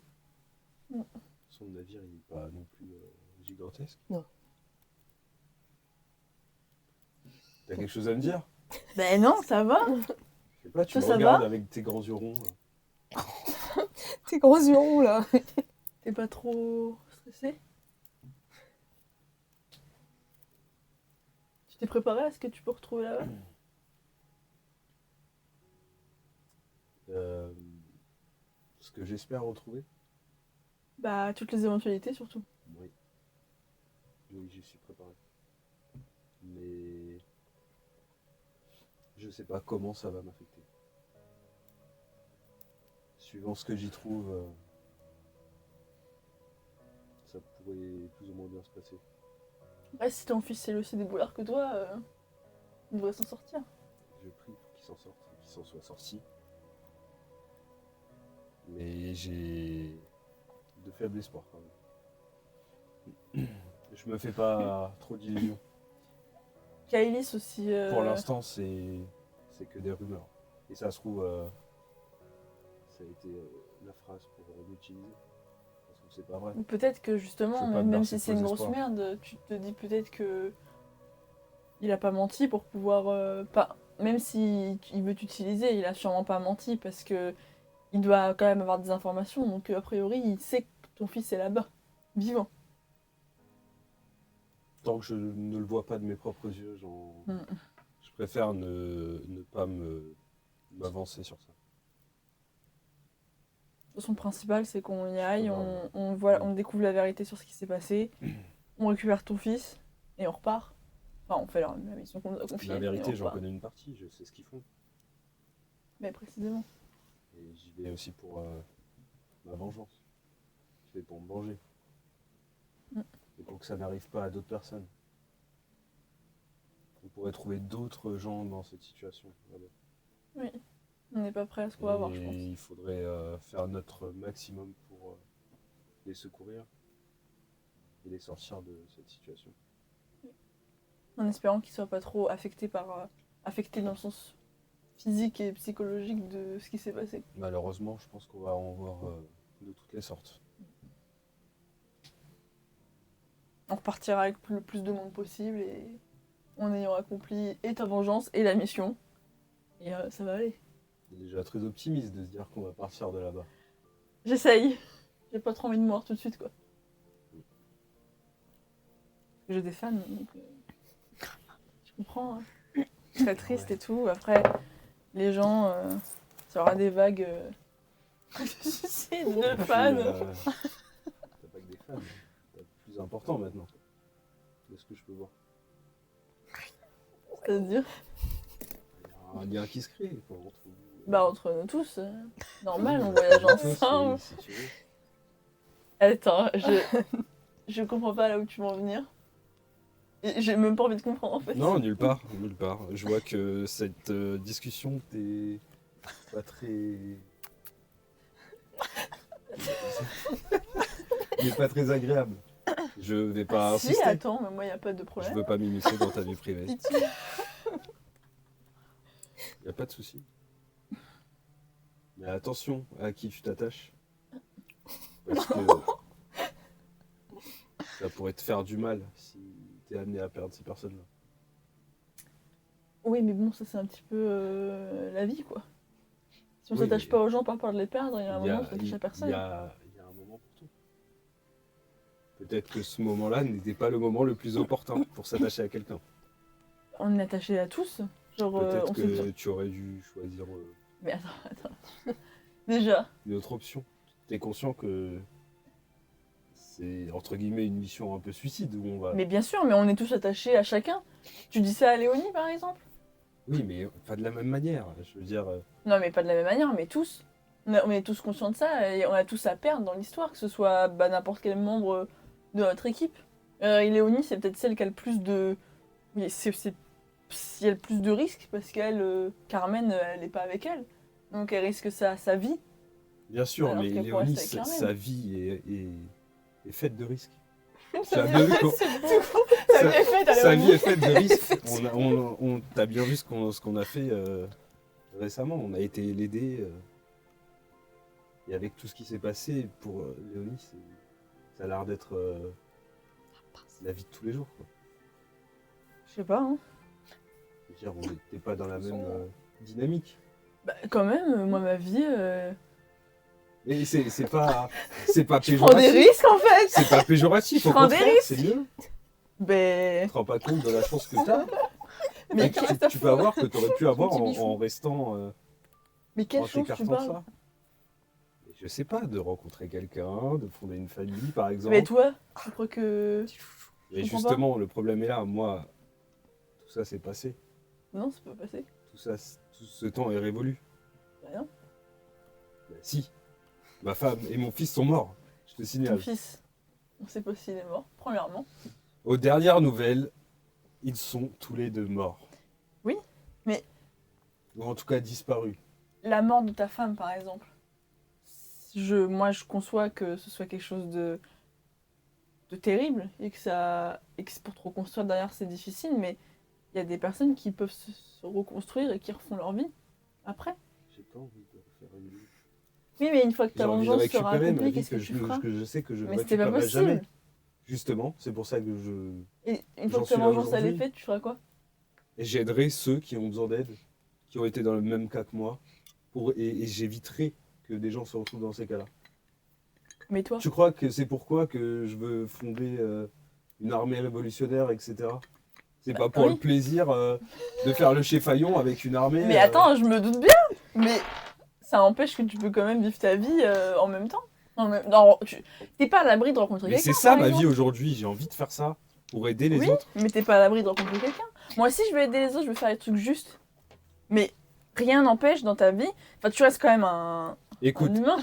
Hein. Mm. Son navire, il n'est pas non plus gigantesque. Non. T'as quelque chose à me dire? Ben non, ça va. Je sais pas, tu Toi, me ça regardes va avec tes grands yeux ronds. Tes gros yeux ronds, là. T'es pas trop stressé? Tu t'es préparé à ce que tu peux retrouver là-bas? Ce que j'espère retrouver. Bah, toutes les éventualités surtout. Oui. Oui, j'y suis préparé. Mais je sais pas comment ça va m'affecter. Suivant ce que j'y trouve, ça pourrait plus ou moins bien se passer. Ouais, si ton fils est aussi débrouillard que toi, il devrait s'en sortir. Je prie pour qu'il s'en sorte, qu'il s'en soit sorti. Mais j'ai de faibles espoirs quand même. Je me fais pas trop d'illusions. Kailis aussi. Pour l'instant, c'est que des rumeurs. Et ça se trouve, ça a été la phrase pour l'utiliser. Parce que c'est pas vrai. Ou peut-être que justement, Je veux pas me même bercer si de c'est une faux grosse espoirs. merde, tu te dis peut-être que il a pas menti pour pouvoir pas. Même si il veut t'utiliser, il a sûrement pas menti parce que il doit quand même avoir des informations. Donc a priori, il sait que ton fils est là-bas, vivant. Tant que je ne le vois pas de mes propres yeux, Mm. je préfère ne pas m'avancer sur ça. Son principal, c'est qu'on y aille, Voilà. on découvre la vérité sur ce qui s'est passé, on récupère ton fils et on repart. Enfin, on fait la mission qu'on nous a confiée. La et vérité, on j'en repart. connais une partie, je sais ce qu'ils font. Mais précisément. Et j'y vais aussi pour ma vengeance. Je vais pour me venger. Mm. Et pour que ça n'arrive pas à d'autres personnes. On pourrait trouver d'autres gens dans cette situation. là-bas. Oui. On n'est pas prêt à ce qu'on va voir, je Et pense. il faudrait faire notre maximum pour les secourir et les sortir de cette situation. En espérant qu'il soit pas trop affecté affecté dans le sens physique et psychologique de ce qui s'est passé. Malheureusement, je pense qu'on va en voir de toutes les sortes. On repartira avec le plus de monde possible et en ayant accompli et ta vengeance et la mission. Et ça va aller. C'est déjà très optimiste de se dire qu'on va partir de là-bas. J'essaye. J'ai pas trop envie de mourir tout de suite, quoi. J'ai des fans, donc je comprends. Hein. Très triste Ouais. et tout. Après, les gens, ça aura des vagues de suicides, de fans. T'as pas que des fans, t'as plus important maintenant. De ce que je peux voir. C'est-à-dire, Il y a un lien qui se crée. Quoi, entre vous. bah entre nous tous, normal, on voyage ensemble. Si tu veux. Attends, je comprends pas là où tu veux en venir. Et j'ai même pas envie de comprendre en fait. Non, nulle part, nulle part. Je vois que cette discussion t'est pas très. n'est pas très agréable. Je vais pas Si, insister. attends, mais moi y a pas de Je problème. veux pas m'immiscer dans ta vie privée. Y a pas de souci. Mais attention à qui tu t'attaches. Parce que ça pourrait te faire du mal si t'es amené à perdre ces personnes-là. Oui, mais bon, ça c'est un petit peu la vie quoi. Si on Oui, s'attache mais- pas aux gens par peur de les perdre, il y a un Il y a- moment on s'attache à personne. Il y a un moment pour tout. Peut-être que ce moment-là n'était pas le moment le plus opportun pour s'attacher à quelqu'un. On est attaché à tous. Genre, Peut-être on que se... tu aurais dû choisir Mais attends. Déjà, une autre option. T'es conscient que c'est entre guillemets une mission un peu suicide où on va. Mais bien sûr, mais on est tous attachés à chacun. Tu dis ça à Léonie, par exemple? Oui, mais pas de la même manière. Je veux dire, Non, mais pas de la même manière, mais tous. On est tous conscients de ça et on a tous à perdre dans l'histoire, que ce soit n'importe quel membre de notre équipe. Et Léonie, c'est peut-être celle qui a le plus de. Oui, il y a le plus de risques parce qu'elle, Carmen, elle n'est pas avec elle. Donc elle risque sa vie. bien sûr, Alors mais qu'elle pourrait Léonie, rester avec Carmen. sa vie est faite de risques. Ça T'as bien vu qu'on- Ça m'est fait, t'as Sa l'air vie est faite de risques. T'as bien vu ce qu'on a fait récemment. On a été l'aider. Et avec tout ce qui s'est passé pour Léonie, ça a l'air d'être la vie de tous les jours. Quoi. Je sais pas, hein. Je veux dire, on n'était pas dans la même dynamique. Bah, quand même, moi, ma vie. Et c'est pas Je prends des péjoratif. risques en fait! C'est pas péjoratif. Je Au prends des contraire, risques. c'est mieux. Ben. Tu te rends pas compte de la chance que t'as. Mais, Et que tu peux avoir que t'aurais pu avoir en restant. mais quelle en chance tu t'écartant de parles? ça. Je sais pas, de rencontrer quelqu'un, de fonder une famille par exemple. Mais toi, tu crois que. Et je comprends justement, le problème est là. Moi, tout ça s'est passé. Non, ça peut passer. Tout ce temps est révolu. Bah non. Bah, si. Ma femme et mon fils sont morts. Je te Ton signale. fils, on sait pas s'il est mort, premièrement. Aux dernières nouvelles, ils sont tous les deux morts. Oui, mais- Ou en tout cas disparus. La mort de ta femme, par exemple. Moi, je conçois que ce soit quelque chose de terrible et que pour te reconstruire derrière, c'est difficile, mais il y a des personnes qui peuvent se reconstruire et qui refont leur vie après. J'ai pas envie de refaire une vie. Oui, mais une fois que J'ai ta envie de vengeance sera récupérer ma accomplie, vie qu'est-ce que tu feras? que je sais que je ne Mais c'était pas récupérerai possible. jamais. Justement, c'est pour ça que je... Et une fois J'en que ta suis là vengeance elle est aujourd'hui. faite, tu feras quoi? Et j'aiderai ceux qui ont besoin d'aide, qui ont été dans le même cas que moi, et j'éviterai que des gens se retrouvent dans ces cas-là. Mais toi? Tu crois que c'est pourquoi que je veux fonder une armée révolutionnaire, etc. C'est pas pour oui. le plaisir de faire le chef-faillon avec une armée. Mais attends, je me doute bien. Mais ça empêche que tu peux quand même vivre ta vie en même temps. Non, t'es pas à l'abri de rencontrer mais quelqu'un. c'est ça par ma exemple. vie aujourd'hui, j'ai envie de faire ça pour aider les Oui, autres. mais t'es pas à l'abri de rencontrer quelqu'un. Moi aussi, je veux aider les autres, je veux faire les trucs justes. Mais rien n'empêche dans ta vie. Enfin, tu restes quand même un Écoute, humain.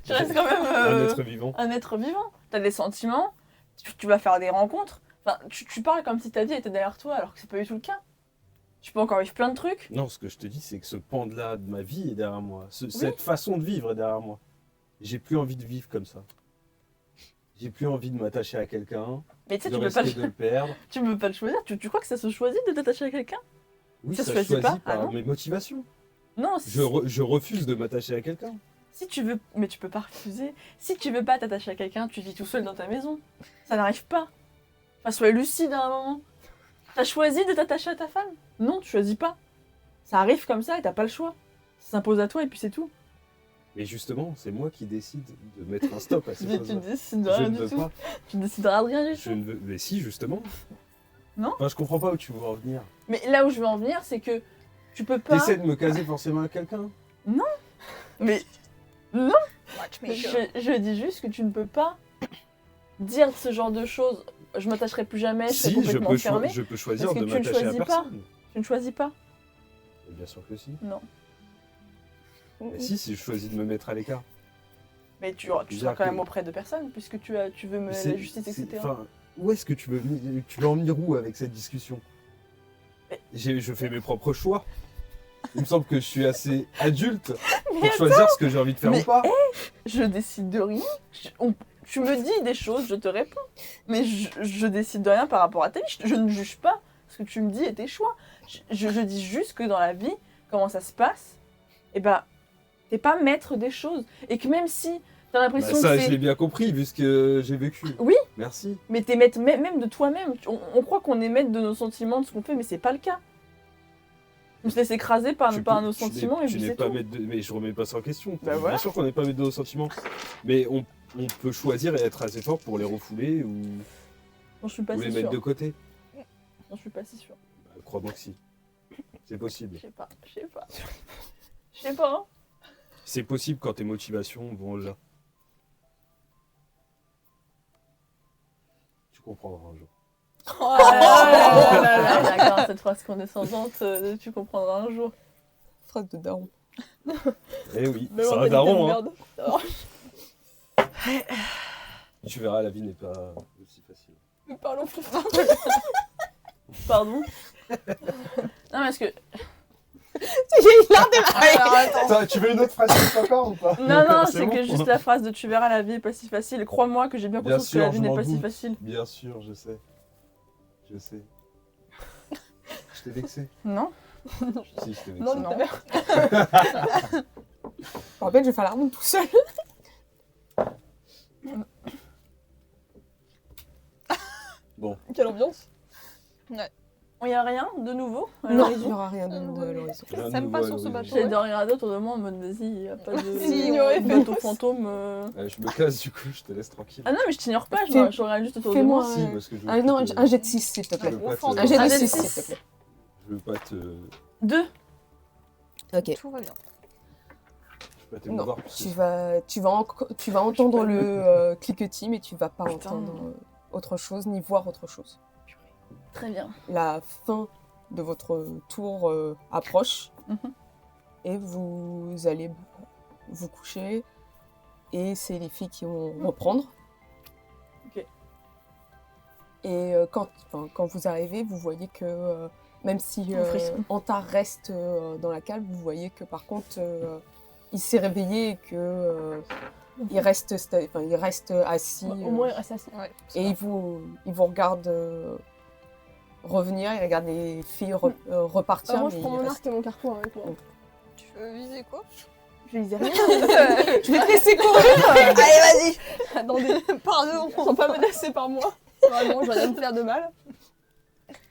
Tu restes quand même un être vivant. un être vivant. T'as des sentiments, tu vas faire des rencontres. Enfin, tu parles comme si ta vie était derrière toi, alors que c'est pas du tout le cas. Tu peux encore vivre plein de trucs. Non, ce que je te dis, c'est que ce pan-là de ma vie est derrière moi. Cette façon de vivre est derrière moi. J'ai plus envie de vivre comme ça. J'ai plus envie de m'attacher à quelqu'un, Mais tu sais, de tu peux pas risquer de le perdre. tu peux pas le choisir. Tu crois que ça se choisit de t'attacher à quelqu'un? Oui, Ça ça, se choisit choisit pas. Ah par non. mes motivations. Non, Je refuse de m'attacher à quelqu'un. si tu veux, mais tu peux pas refuser. Si tu veux pas t'attacher à quelqu'un, tu vis tout seul dans ta maison. Ça n'arrive pas. Enfin, sois lucide à un moment. T'as choisi de t'attacher à ta femme? Non, tu choisis pas. Ça arrive comme ça et t'as pas le choix. Ça s'impose à toi et puis c'est tout. Mais justement, c'est moi qui décide de mettre un stop à ces Tu choses-là. décides de Je rien ne du veux tout. pas. Tu décideras de rien du Je tout. ne veux... Mais si, justement. Non. Enfin, je comprends pas où tu veux en venir. Mais là où je veux en venir, c'est que tu peux pas. T'essaies de me caser forcément à quelqu'un. Mais non, Watchmaker. je dis juste que tu ne peux pas dire ce genre de choses. Je m'attacherai plus jamais, je serai Si, je complètement peux, fermée. je peux choisir Parce que de tu ne m'attacher à choisis pas. personne. Tu ne choisis pas. Bien sûr que si. Non. Mais si je choisis de me mettre à l'écart. Mais tu seras Dire quand que- même auprès de personne, puisque tu veux mener C'est- la justice, c'est- etc. enfin, où est-ce que tu veux en venir où avec cette discussion? Mais- Je fais mes propres choix. Il me semble que je suis assez adulte Mais pour choisir ce que j'ai envie de faire mais- ou pas. Je décide de rien. Tu me dis des choses, je te réponds. Mais je décide de rien par rapport à ta vie. Je ne juge pas ce que tu me dis et tes choix. Je dis juste que dans la vie, comment ça se passe, et ben, t'es pas maître des choses. Et que même si t'as Bah, l'impression ça, que je c'est... l'ai bien compris vu ce que j'ai vécu. Oui. Merci. Mais t'es maître même de toi-même. On croit qu'on est maître de nos sentiments, de ce qu'on fait, mais c'est pas le cas. On se laisse écraser par Tu nos peux- sentiments et tu puis n'es c'est pas tout. maître de... Mais je remets pas ça en question. Bah voilà. Bien sûr qu'on n'est pas maître de nos sentiments. Mais on peut choisir et être assez fort pour les refouler ou, Non, je suis pas ou si les mettre sûre. de côté. Non, je suis pas si sûre. Bah, crois-moi que si. C'est possible. Je sais pas. Je sais pas. Hein. C'est possible quand tes motivations vont là. comprendras un jour. Oh là là, d'accord, cette phrase condescendante, tu comprendras un jour. Phrase de daron. Eh oui, Mais c'est on un fait daron, des hein. merdes. Tu verras, la vie n'est pas aussi facile. Nous parlons plus fort. Pardon. Non, parce que. Attends, tu veux une autre phrase encore ou pas? Non, c'est bon que juste la phrase de tu verras la vie est pas si facile. Crois-moi que j'ai bien Bien conscience que la sûr, vie je n'est m'en pas si doute. facile. Bien sûr, je sais. Je sais. Je t'ai vexé? Non. Si, je t'ai vexé. Non, Non. ta mère. Je me rappelle, je vais faire la ronde tout seul. Quelle ambiance. Il y a rien de nouveau à Non, il l'horizon. n'y aura rien de nouveau à l'horizon. Rien de Ça me nouveau passe à sur ce l'horizon. bateau. J'essaie de regarder autour de moi en mode vas-y, il n'y a pas de Si, bateau fantôme. Je me casse du coup, je te laisse tranquille. Ah non, mais je t'ignore pas, Fais- je regarde juste autour de Fais-moi moi. Si, parce que je veux un, non, pas te- un jet de 6, s'il te je plaît. veux pas te- Un jet Un de jet de 6, six. s'il te plaît. Je veux pas te... 2. Ok. Tout va bien. Je veux pas Non, t'émouvoir. parce que- tu vas entendre le cliquetis, mais tu vas pas Putain. entendre autre chose, ni voir autre chose. Très bien. La fin de votre tour approche, Mhm. et vous allez vous coucher, et c'est les filles qui vont reprendre. Ok. Et quand vous arrivez, vous voyez que même si Un frisson. Antar reste dans la cale, vous voyez que par contre il s'est réveillé et que il reste assis. Au moins, il reste assis. Ouais. Et il vous regarde revenir, il regarde les filles repartir. Moi, je mais prends il mon reste- arc et mon carquois avec moi. Tu veux viser quoi? Je disais rien. Je vais te laisser courir. Allez, Attendez, vas-y. Pardon. ils sont pas menacés par moi. Vraiment, je vais rien me faire de mal.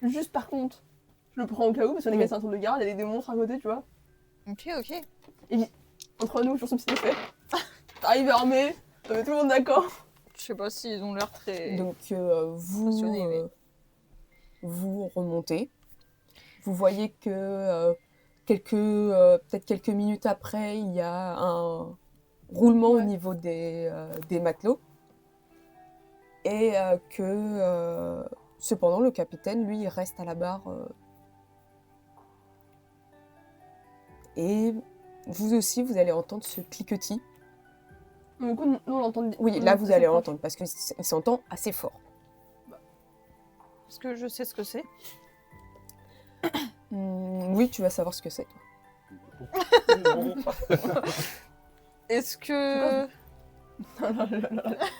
Juste par contre, je le prends au cas où, parce qu'on est cassé un tour de garde, il y a des monstres à côté, tu vois. Ok, ok. Entre nous, toujours ce petit effet. T'arrives armé, on met tout le monde d'accord. Je sais pas s'ils ont l'air très... Donc Passionné, mais- vous remontez. Vous voyez que peut-être quelques minutes après, il y a un roulement au Ouais. niveau des matelots. Et que cependant, le capitaine, lui, il reste à la barre. Et vous aussi, vous allez entendre ce cliquetis. Du coup, nous, on l'entend. Oui, là, vous allez l'entendre parce qu'il s'entend assez fort. Est-ce que je sais ce que c'est? Oui, tu vas savoir ce que c'est, toi. Est-ce que...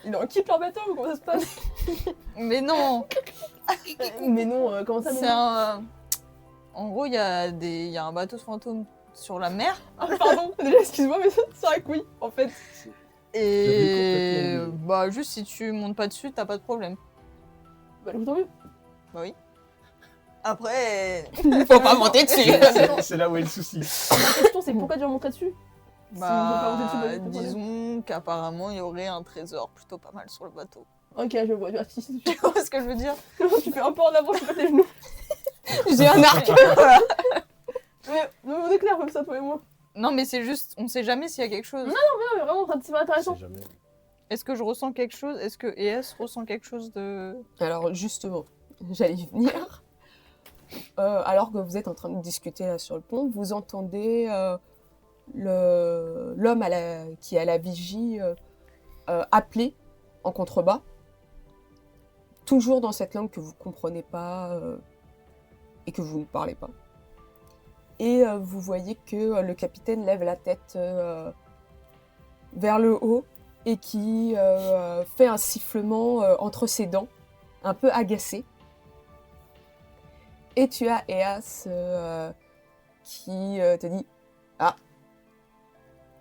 Ils ont quitté leur bateau ou comment ça se passe? Mais non. Mais non, comment ça, mais C'est non un... En gros, il y a un bateau fantôme sur la mer. Ah, pardon, déjà, excuse-moi, mais c'est vrai que oui, en fait. Et... complètement oublié. Bah juste, si tu montes pas dessus, t'as pas de problème. Bah, le tant mieux. Bah oui. Après... Faut pas monter dessus. C'est là où est le souci. La question, c'est pourquoi tu vas monter dessus? Si on peut pas monter dessus, Bah, pas de problème. disons qu'apparemment, il y aurait un trésor plutôt pas mal sur le bateau. Ok, je vois, tu vois, si, Tu vois ce que je veux dire? tu fais un peu en avant, je suis pas tes genoux. J'ai un arc. Mais non, on est clair comme ça, toi et moi. Non, mais c'est juste, on sait jamais s'il y a quelque chose. Non, mais vraiment, c'est pas Je intéressant. sais jamais. Est-ce que je ressens quelque chose? Est-ce que ES ressent quelque chose de... Alors justement, j'allais y venir. Alors que vous êtes en train de discuter là sur le pont, vous entendez l'homme qui est à la vigie appeler en contrebas, toujours dans cette langue que vous ne comprenez pas et que vous ne parlez pas. Et vous voyez que le capitaine lève la tête vers le haut et qui fait un sifflement entre ses dents, un peu agacé. Et tu as Eas qui te dit « Ah,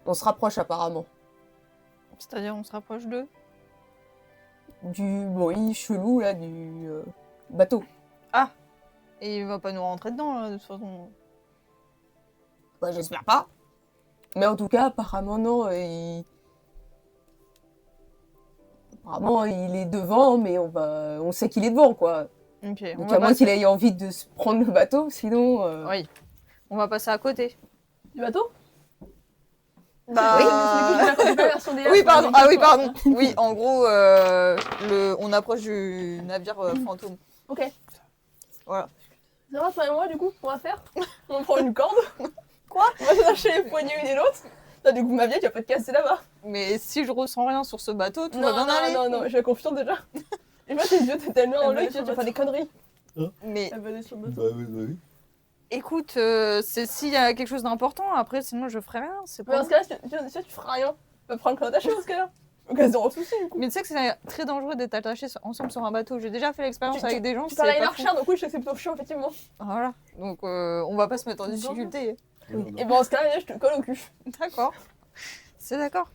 on se rapproche apparemment. C'est-à-dire, on se rapproche d'eux? Du bruit chelou là, du bateau. Et il va pas nous rentrer dedans, là, de toute façon. Bah, j'espère pas. Mais en tout cas, apparemment, non. Apparemment, il est devant, mais on sait qu'il est devant, quoi. Ok, on Donc va à moins passer... qu'il ait envie de se prendre le bateau, sinon... Oui, on va passer à côté. Du bateau? Bah, Oui, du coup, je raconte pas la version des oui, As, pardon. mais Ah oui, quoi. pardon. Oui, en gros, on approche du navire fantôme. Ok. Voilà. Ça va, toi et moi, du coup, on va faire on prend une corde. Quoi? On va se lâcher les poignets une et l'autre. Toi, du coup, ma vieille, tu vas pas te casser là-bas. Mais si je ressens rien sur ce bateau, tout Non, va bien aller. non, j'ai confiance déjà. Et moi, t'es vieux, t'es tellement en Elle va l'œil, aller tu sur vas le faire des conneries. Mais Elle va aller sur le bateau. Bah oui. écoute, c'est s'il y a quelque chose d'important, après, sinon je ferai rien. C'est Mais pas. dans ce cas-là, tu feras rien. Tu vas prendre Claude dans ce cas-là. Donc, à zéro souci, du coup. Mais tu sais que c'est très dangereux d'être attachés ensemble sur un bateau. J'ai déjà fait l'expérience avec des gens. Tu parles à c'est une pas fou. archère, donc oui, je sais que c'est plutôt chiant, effectivement. Voilà. Donc on va pas se mettre en difficulté. Et bon, dans ce cas-là, je te colle au cul. D'accord. C'est d'accord.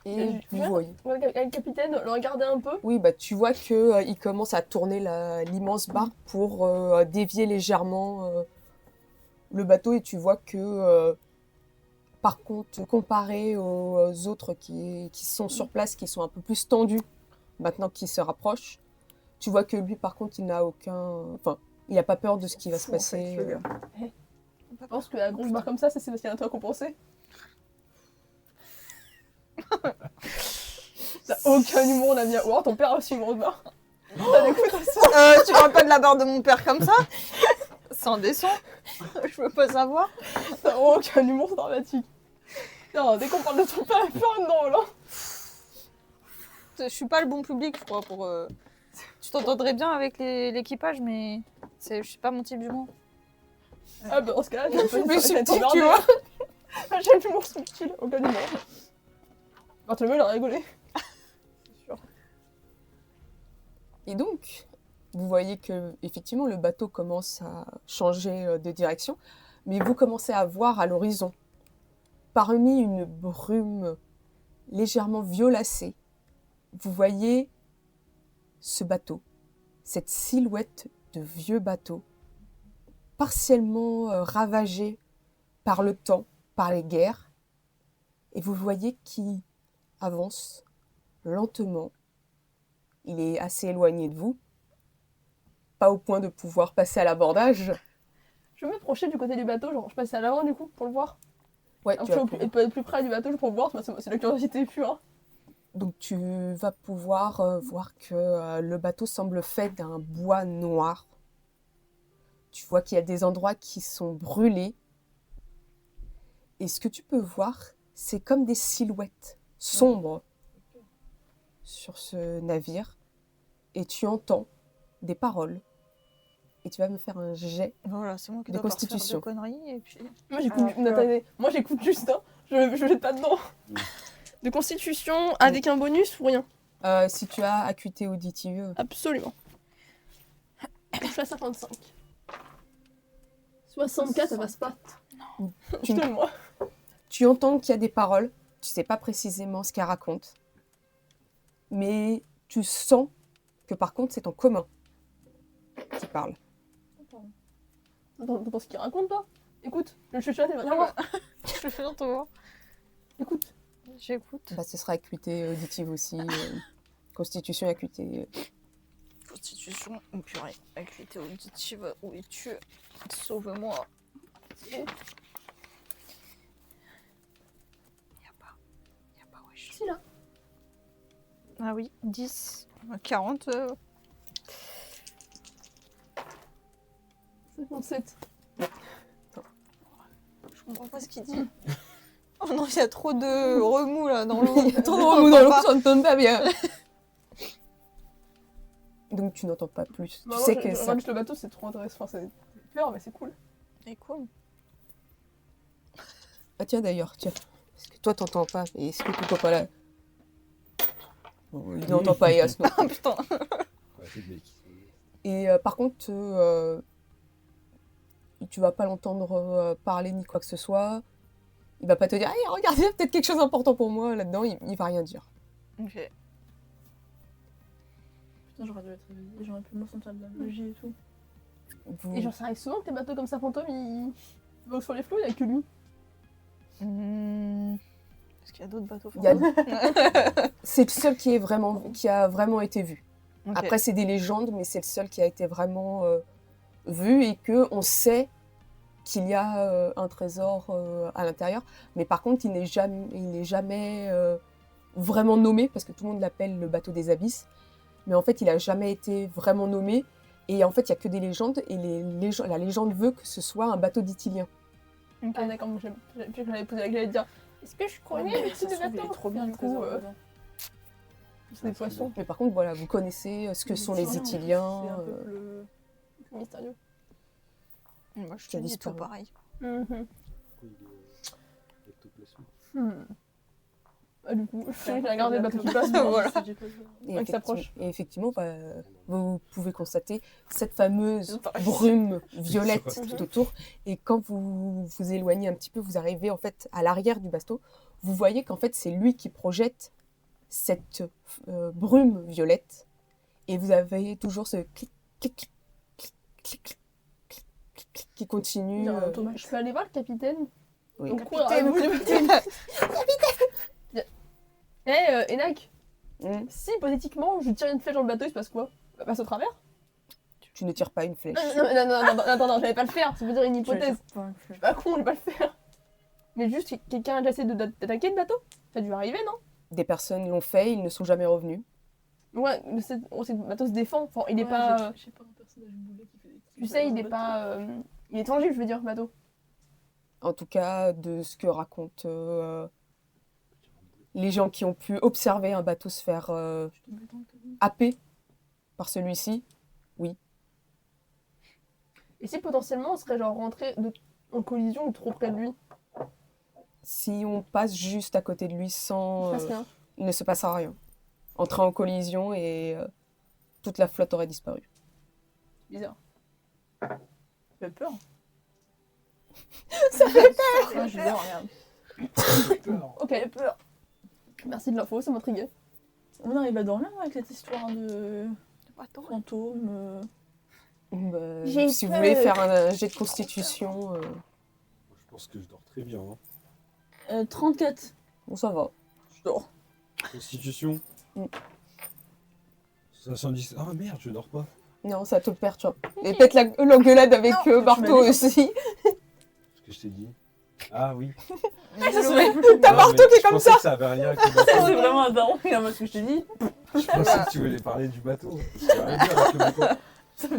Et Tu vous vois, voyez. le capitaine le regardait un peu. Oui, bah tu vois que il commence à tourner l'immense barre pour dévier légèrement le bateau et tu vois que par contre, comparé aux autres qui sont sur place, qui sont un peu plus tendus, maintenant qu'ils se rapprochent, tu vois que lui, par contre, il n'a aucun... Enfin, il n'a pas peur de ce qui va se Fou, en fait, passer. le gars. Je pense que la grosse barre comme ça, c'est Sébastien à toi qu'on pensait. T'as aucun humour, Damien. Ou alors ton père a aussi une grosse barre. T'as des coups de ça. Tu parles pas de la barre de mon père comme ça? C'est indécent. Je veux pas savoir. T'as aucun humour, c'est dramatique. Non, dès qu'on parle de ton père, il fait un drôle. Hein. Je suis pas le bon public, je crois, pour. Tu t'entendrais bien avec l'équipage, mais je suis pas mon type d'humour. Ah bah dans ce cas-là, j'ai un peu Plus j'ai subtil, été tu vois. J'ai un humour subtil, aucun humour. Bartholomew, il a rigolé. C'est sûr. Et donc, vous voyez que effectivement le bateau commence à changer de direction, mais vous commencez à voir à l'horizon, parmi une brume légèrement violacée, vous voyez ce bateau, cette silhouette de vieux bateau, partiellement ravagé par le temps, par les guerres, et vous voyez qu'il avance lentement. Il est assez éloigné de vous, pas au point de pouvoir passer à l'abordage. Je vais m'approcher du côté du bateau, genre je passe à l'avant du coup pour le voir. Ouais, Un tu peu vas et peut être plus près du bateau pour le voir, c'est la curiosité pure. Hein. Donc tu vas pouvoir voir que le bateau semble fait d'un bois noir. Tu vois qu'il y a des endroits qui sont brûlés. Et ce que tu peux voir, c'est comme des silhouettes sombres sur ce navire. Et tu entends des paroles. Et tu vas me faire un jet. Voilà, c'est moi qui De dois pas refaire constitution. de conneries, et puis. Moi j'écoute, Alors, attendez, moi j'écoute juste, hein. Je jette pas dedans. De constitution avec un bonus ou rien? Si tu as acuité auditive, Absolument. Je suis à 55. 64, ça passe pas. Non. Putain, tu entends qu'il y a des paroles. Tu sais pas précisément ce qu'elles racontent. Mais tu sens que par contre c'est en commun qui parle. T'entends ce qu'il raconte toi? Écoute, je chuchote, viens voir. Je fais toi. Écoute. J'écoute. Bah, ce sera acuité auditive aussi. Constitution et acuité. Constitution, oh purée, acuité auditive, où es-tu? Sauve-moi. Y'a pas, wesh. Si là. Ah oui, 10, 40. 57. Je comprends pas ce qu'il dit. Oh non, il y a trop de remous là dans l'eau. Trop de remous dans l'eau, ça ne donne pas bien. Donc tu n'entends pas plus. Bah, Tu sais que je ça... regarde juste le bateau, c'est trop intéressant. Enfin, c'est peur, mais c'est cool. C'est cool. Ah tiens d'ailleurs, tiens. Parce que toi t'entends pas, et est-ce que tu n'entends pas là? Bon, il n'entend pas Eas non. Ah putain. Ouais, c'est le mec. Et par contre, tu vas pas l'entendre parler ni quoi que ce soit. Il va pas te dire, hey, regardez, il y a peut-être quelque chose d'important pour moi là-dedans. Il va rien dire. Ok. Putain, j'aurais dû être réveillée, j'aurais pu me sentir de la magie et tout. Vous- Et genre, ça arrive souvent que tes bateaux comme ça fantômes, ils vont sur les flots, il y a que lui. Est-ce qu'il y a d'autres bateaux Il y a- fantômes? C'est le seul qui a vraiment été vu. Ok. Après, c'est des légendes, mais c'est le seul qui a été vraiment vu et que on sait qu'il y a un trésor à l'intérieur, mais par contre, il n'est jamais vraiment nommé, parce que tout le monde l'appelle le bateau des abysses, mais en fait, il n'a jamais été vraiment nommé, et en fait, il n'y a que des légendes, et la légende veut que ce soit un bateau d'Ithilien. Ah d'accord, moi j'avais posé la question de dire est-ce que je connais le type de Il est bateau trop bien le Du coup, trésor dedans. c'est des poissons. Mais par contre, voilà, vous connaissez ce que sont les Ithiliens. C'est un peuple Mystérieux. Moi, je te Qui a dis tout disparu. pareil. Mhm. Du coup, il est ectoplasmique. Ah, du coup, j'ai regardé le bateau qui passe. Voilà. Ouais, qui s'approche. Et effectivement, vous pouvez constater cette fameuse brume violette tout autour. Et quand vous vous éloignez un petit peu, vous arrivez en fait à l'arrière du bateau. Vous voyez qu'en fait, c'est lui qui projette cette brume violette. Et vous avez toujours ce clic, clic, clic, clic, clic, clic, clic, clic, clic, qui continue. Je peux aller voir le capitaine. Oui. Donc, courir à vous. Enak, si hypothétiquement je tire une flèche dans le bateau, il se passe quoi? Bah, passe au travers? Tu ne tires pas une flèche. Non, j'allais pas le faire, ça veut dire une hypothèse. Je suis pas con, je vais pas le faire. Mais juste, quelqu'un a déjà essayé d'attaquer le bateau? Ça a dû arriver, non? Des personnes l'ont fait, ils ne sont jamais revenus. Ouais, le bateau se défend. Enfin, il est pas. Je sais pas, un personnage boulet qui fait des petits Tu sais, il est bateaux. pas. Il est tangible, je veux dire, le bateau. En tout cas, de ce que racontent les gens qui ont pu observer un bateau se faire happer par celui-ci. Et si potentiellement on serait genre rentré en collision ou trop près de lui? Si on passe juste à côté de lui sans... Il se passe rien. il ne se passera rien. Entrer en collision et toute la flotte aurait disparu. Bizarre. Ça fait peur. Ça fait peur! Ah, j'ai peur, regarde. Ok, peur. Merci de l'info, ça m'intriguait. On arrive à dormir avec cette histoire de fantôme. J'ai Si vous peur. voulez faire un jet de constitution, Moi, je pense que je dors très bien. Hein. 34. bon, ça va. Je dors. Constitution. 70. Ah merde, je dors pas. Non, ça te perturbe. Et peut-être l'engueulade avec Barto m'as dit. aussi. Ce que je t'ai dit. Ah oui. T'as Non, Barto mais qui est je comme pensais ça. que ça avait rien avec le C'est bateau. vraiment un daron, regarde ce que je t'ai dit. Je pensais que tu voulais parler du bateau. Ça a rien à dire avec le bateau.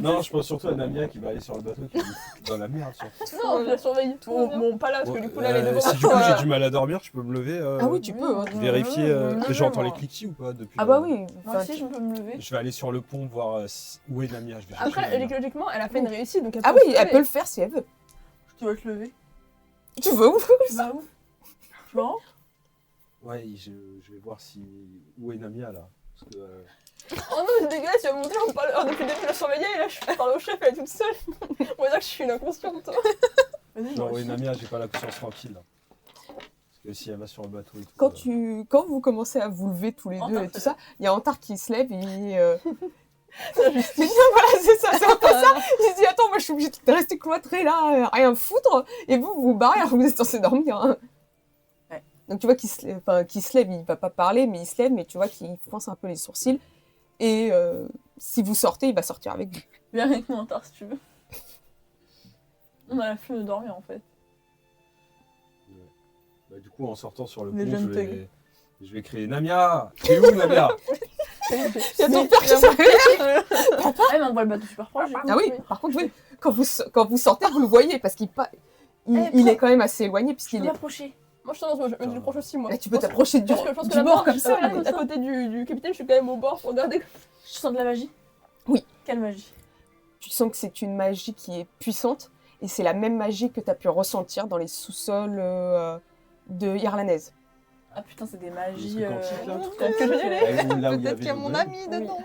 Non, je pense surtout à Namia qui va aller sur le bateau, qui va nous foutre dans la merde. Surtout. Non, je la surveille. Bon, pas là, parce que du coup, là, elle est devant. Si du coup j'ai du mal à dormir, je peux me lever. Ah oui, tu peux. Hein. Vérifier. Ouais, J'entends moi. les cliquetis ou pas depuis Ah bah oui. Moi Enfin, aussi, je peux me lever. Je vais aller sur le pont voir où est Namia. Je vais chercher Après, Namia. logiquement, elle a fait une réussite, donc elle Ah peut oui, se elle lever. peut le faire si elle veut. Tu vas te lever. Tu veux? Tu vas où? Tu vas où? Ouais, je vais voir où est Namia là. Parce que, Oh non, c'est dégueulasse, tu vas monter, on parle. Oh, depuis le début, je la surveillais, et là, je parle au chef, elle est toute seule. On va dire que je suis une inconsciente. Vas-y, genre moi où est aussi. Namia, j'ai pas la conscience tranquille. Là. Parce que si elle va sur le bateau et tout. Quand vous commencez à vous lever tous les deux Antar, et tout c'est ça, il y a Antar qui se lève et La justice. voilà, c'est ça, c'est un peu ça. Il se dit attends, moi je suis obligée de rester cloîtrée là, rien foutre, et vous vous barrez alors que vous êtes censé dormir. Hein. Ouais. Donc tu vois qu'il se lève, il va pas parler, mais il se lève, mais tu vois qu'il fronce un peu les sourcils. Et si vous sortez, il va sortir avec vous. Viens avec moi en tard si tu veux. On a la flemme de dormir en fait. Bah, du coup, en sortant sur le Les pont, jeunes je vais crier Namia. C'est où Namia? Il y a ton père qui s'arrête. Ah, mais on voit le bateau super proche. du coup. Ah oui, par contre, oui, quand vous sortez, vous le voyez, parce il est quand même assez éloigné, Je puisqu'il peux est... m'approcher. Moi, je tendance, je me proche aussi, moi. Là, tu peux t'approcher du Parce que je pense que du là-bas, bord comme ça. là, mais- à côté du capitaine, je suis quand même au bord pour regarder. Je sens de la magie. Oui. Quelle magie? Tu sens que c'est une magie qui est puissante, et c'est la même magie que tu as pu ressentir dans les sous-sols de Irlanaise. Ah putain, c'est des magies. C'est quantique, là. Peut-être que je vais y aller. Là où il y Peut-être avait qu'il y a le mon golem. ami dedans.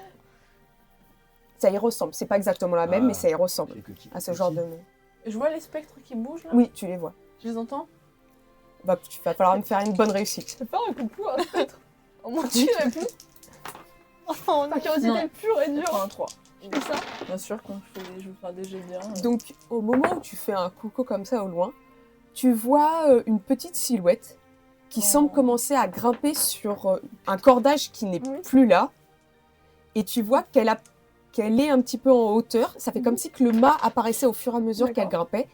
Ça y ressemble, c'est pas exactement la même, Ah. mais ça y ressemble Quelques petits à ce genre de... Je vois les spectres qui bougent là. Oui, tu les vois. Je les entends. Bah, il va falloir me faire une bonne réussite. C'est pas un coucou, hein, peut-être. Oh mon dieu, elle pue. Oh, Par curiosité Non. pure et Je dure. prends un 3. Je fais ça. Bien sûr, quand je veux faire des jets bien. Donc, au moment où tu fais un coucou comme ça au loin, tu vois une petite silhouette qui semble commencer à grimper sur un cordage qui n'est Oui. plus là. Et tu vois qu'elle est un petit peu en hauteur. Ça fait comme si que le mât apparaissait au fur et à mesure qu'elle D'accord. grimpait.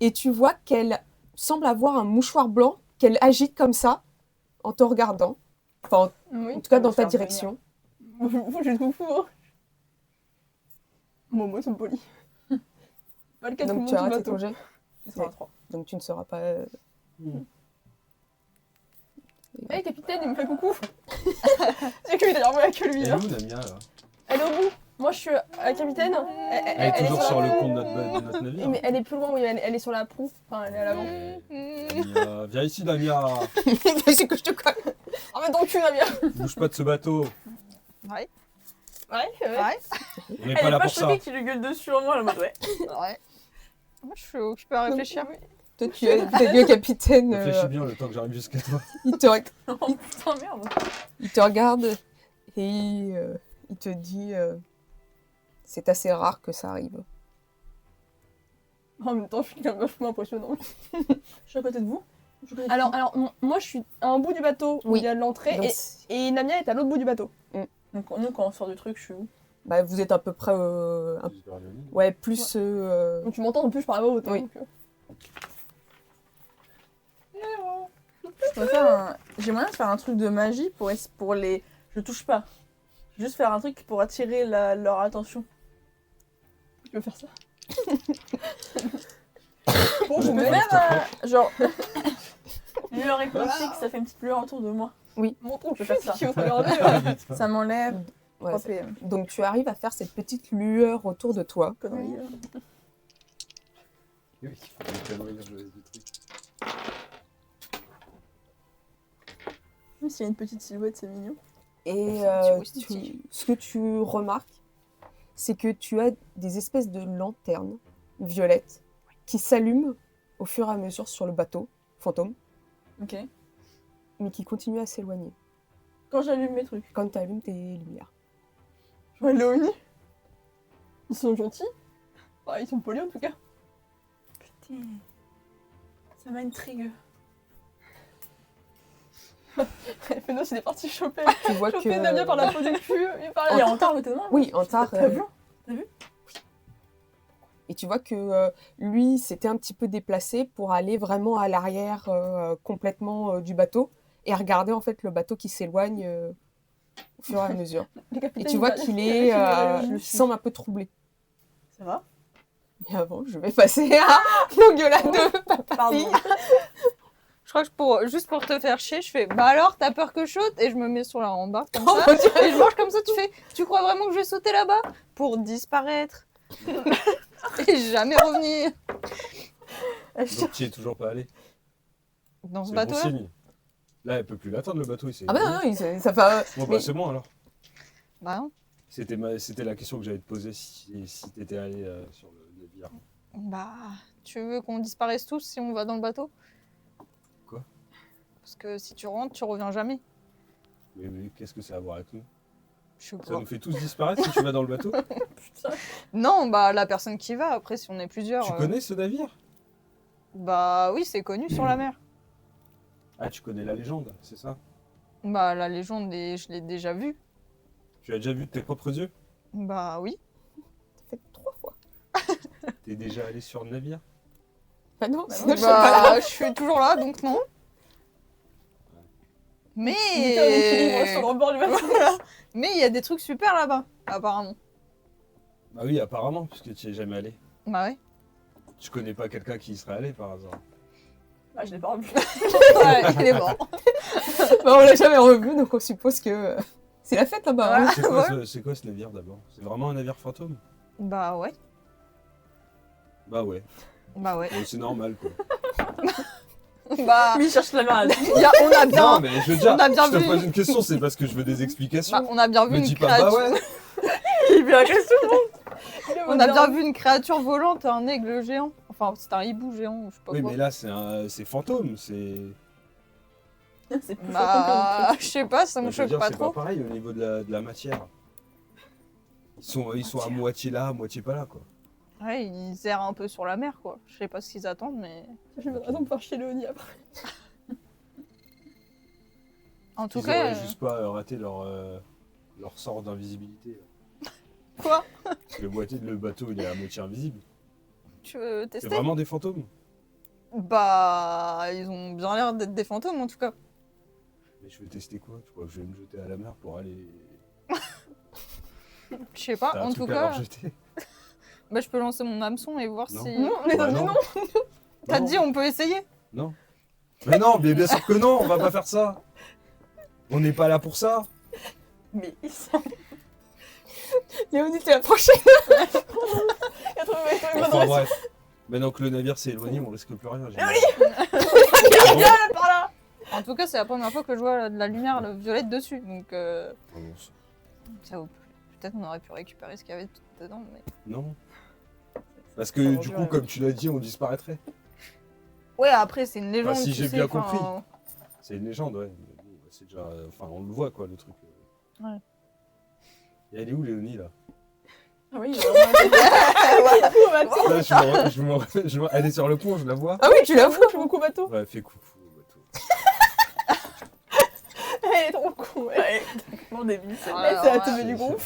et tu vois qu'elle semble avoir un mouchoir blanc qu'elle agite comme ça en te regardant. Enfin, Oui. en tout cas on dans va ta se faire direction. Vous, je trouve fou. Hein. Bon, moi, ils sont polis. Pas le cas de tout le Donc monde tu as sur le raté bateau. ton jet. C'est sur un 3. Donc tu ne seras pas... Hey, capitaine, il me fait coucou. C'est que lui, d'ailleurs, moi, que lui. Elle est Hein. où, Damia, là? Elle est au bout. Moi, je suis capitaine. Elle est toujours sur la- le pont de notre navire. Mais elle est plus loin, oui, elle est sur la proue. Enfin, elle est à l'avant. Damia, viens ici, Damia. C'est que je te colle. Ah, mais donc, tu vas bien. Bouge pas de ce bateau. Ouais. Ouais. On n'est Elle pas est là pas pour ça. choquée qu'il lui gueule dessus en moi, elle m'a ouais. Ouais. Moi, je suis occupée à réfléchir. Toi, tu es le capitaine. Réfléchis bien le temps que j'arrive jusqu'à toi. Il te, Oh putain, merde. il te regarde et il te dit c'est assez rare que ça arrive. En même temps, je suis quand même vachement impressionnant. Je suis à côté de vous. Je suis à côté de Alors, moi, je suis à un bout du bateau où Oui. il y a l'entrée Donc, et Namia est à l'autre bout du bateau. Donc, nous, quand on sort du truc, je suis où? bah, vous êtes à peu près ouais, plus Donc, tu m'entends en plus, je parle pas haut. Oui. Donc, Je peux faire un... J'ai moyen de faire un truc de magie pour les... Je touche pas. Juste faire un truc pour attirer leur attention. tu veux faire ça? Bon, je peux faire genre... lueur hypnotique, ça fait une petite lueur autour de moi. Mon tronc, Je peux faire ça. qui va te regarder. Ça m'enlève ouais, 3 c'est- PM. donc tu arrives à faire cette petite lueur autour de toi. Connerie. Oui, il faut rire du truc. Même s'il y a une petite silhouette, c'est mignon. Et C'est un petit whisky. ce que tu remarques, c'est que tu as des espèces de lanternes violettes qui s'allument au fur et à mesure sur le bateau fantôme, Ok. mais qui continuent à s'éloigner Quand j'allume mes trucs. quand tu allumes tes lumières. Je vois Léonie. Ils sont gentils. Enfin, ils sont polis en tout cas. Putain. Ça m'intrigue. Feno, il est parti choper. Tu vois Choper que Namia par la peau du cul. Et par Il y a Antar à côté de moi. oui, Antar, T'as vu? et tu vois que lui s'était un petit peu déplacé pour aller vraiment à l'arrière complètement du bateau et regarder en fait le bateau qui s'éloigne au fur et à mesure. Le Et capitaine, tu vois il qu'il va- est, il va- il semble un peu troublé. Ça va? Mais avant, je vais passer à l'engueulade de papa. Pardon. Je crois que juste pour te faire chier, je fais bah alors, t'as peur que je saute? Et je me mets sur la rambarde comme Oh ça. mon Dieu. Et je mange comme ça, tu fais tu crois vraiment que je vais sauter là-bas? Pour disparaître. Et jamais revenir. Donc tu y es toujours pas allé. Dans ce C'est bon bateau-là? signe. Là, elle peut plus l'attendre le bateau. Ah bah non, ça fait... Bon, bah mais- c'est bon alors. Bah non. C'était la question que j'allais te poser si t'étais allé sur le navire. Bah, tu veux qu'on disparaisse tous si on va dans le bateau? Quoi? Parce que si tu rentres, tu reviens jamais. Mais qu'est-ce que ça a à voir avec nous? Je sais Ça pas. nous fait tous disparaître si tu vas dans le bateau? Non, bah la personne qui va, après si on est plusieurs. Tu connais ce navire? Bah oui, c'est connu sur la mer. Ah, tu connais la légende, c'est ça? Bah la légende, je l'ai déjà vue. Tu l'as déjà vu de tes propres yeux? Bah oui. Ça fait 3 fois. T'es déjà allé sur le navire? Bah non, non, sinon je serais pas là. Bah je suis toujours là, donc non. Mais Il était en équilibre sur le rebord du bateau. mais il y a des trucs super là-bas, apparemment. Bah oui, apparemment, puisque tu y es jamais allé. Bah ouais. Tu connais pas quelqu'un qui y serait allé par hasard? Ah, je l'ai pas revu. Ouais, il est mort. Bah, on l'a jamais revu, donc on suppose que c'est la fête là-bas. hein. C'est quoi ce navire d'abord? C'est vraiment un navire fantôme? Bah ouais. Bah ouais, Bah ouais. c'est normal quoi. Bah Lui, il cherche la merde. on a bien, Non mais je veux dire, on a bien je te vu. pose une question, c'est parce que je veux des explications. bah, on a bien vu Me une dis pas bah créature. ouais. Il vient agresse tout le monde. On a bien vu une créature volante, un aigle géant. Enfin, c'est un hibou géant, je sais pas Oui quoi. mais là c'est fantôme, c'est... C'est plus Bah, je sais pas, ça me Bah, je veux choque dire, pas c'est trop. pas pareil au niveau de la matière. Ils sont à moitié là, à moitié pas là quoi. Ouais, ils errent un peu sur la mer, quoi. Je sais pas ce qu'ils attendent, mais. J'ai pas de raison de faire chier Léonie après. En tout Ils cas. auraient juste pas raté leur sort d'invisibilité. Quoi? Le bateau il est à moitié invisible. Tu veux C'est tester? vraiment des fantômes? Bah, ils ont bien l'air d'être des fantômes en tout cas. Mais je vais tester quoi? Tu crois que je vais me jeter à la mer pour aller. Je sais pas, T'as un en truc tout à leur cas, jeter? bah, je peux lancer mon hameçon et voir Non. si. Non, les Bah amis, non. non. T'as Non. dit on peut essayer? Non. Mais non, mais bien sûr que non, on va pas faire ça. On n'est pas là pour ça. Mais ils sont. Léonie, t'es la prochaine. Il a trouvé une bonne Enfin raison. bref. Maintenant que le navire s'est éloigné, on risque plus rien. Par là. En tout cas, c'est la première fois que je vois de la lumière violette dessus, donc ça vaut peut-être on aurait pu récupérer ce qu'il y avait tout dedans, mais. Non. Parce que Ça du rend coup, bien. comme tu l'as dit, on disparaîtrait. Ouais, après c'est une légende. Bah, si tu j'ai sais, bien enfin, compris. C'est une légende, ouais. Mais bon, c'est déjà. Enfin, on le voit quoi, le truc. Ouais. Et elle est où, Léonie là? Ah oui, Là, elle est sur le pont, je la vois. Ah oui, tu l'as je fais beaucoup bateau. Ouais, fais coucou au bateau. Elle est trop con. Ouais. ouais, complètement débile. Ah, Elle, c'est la alors, teubée du groupe.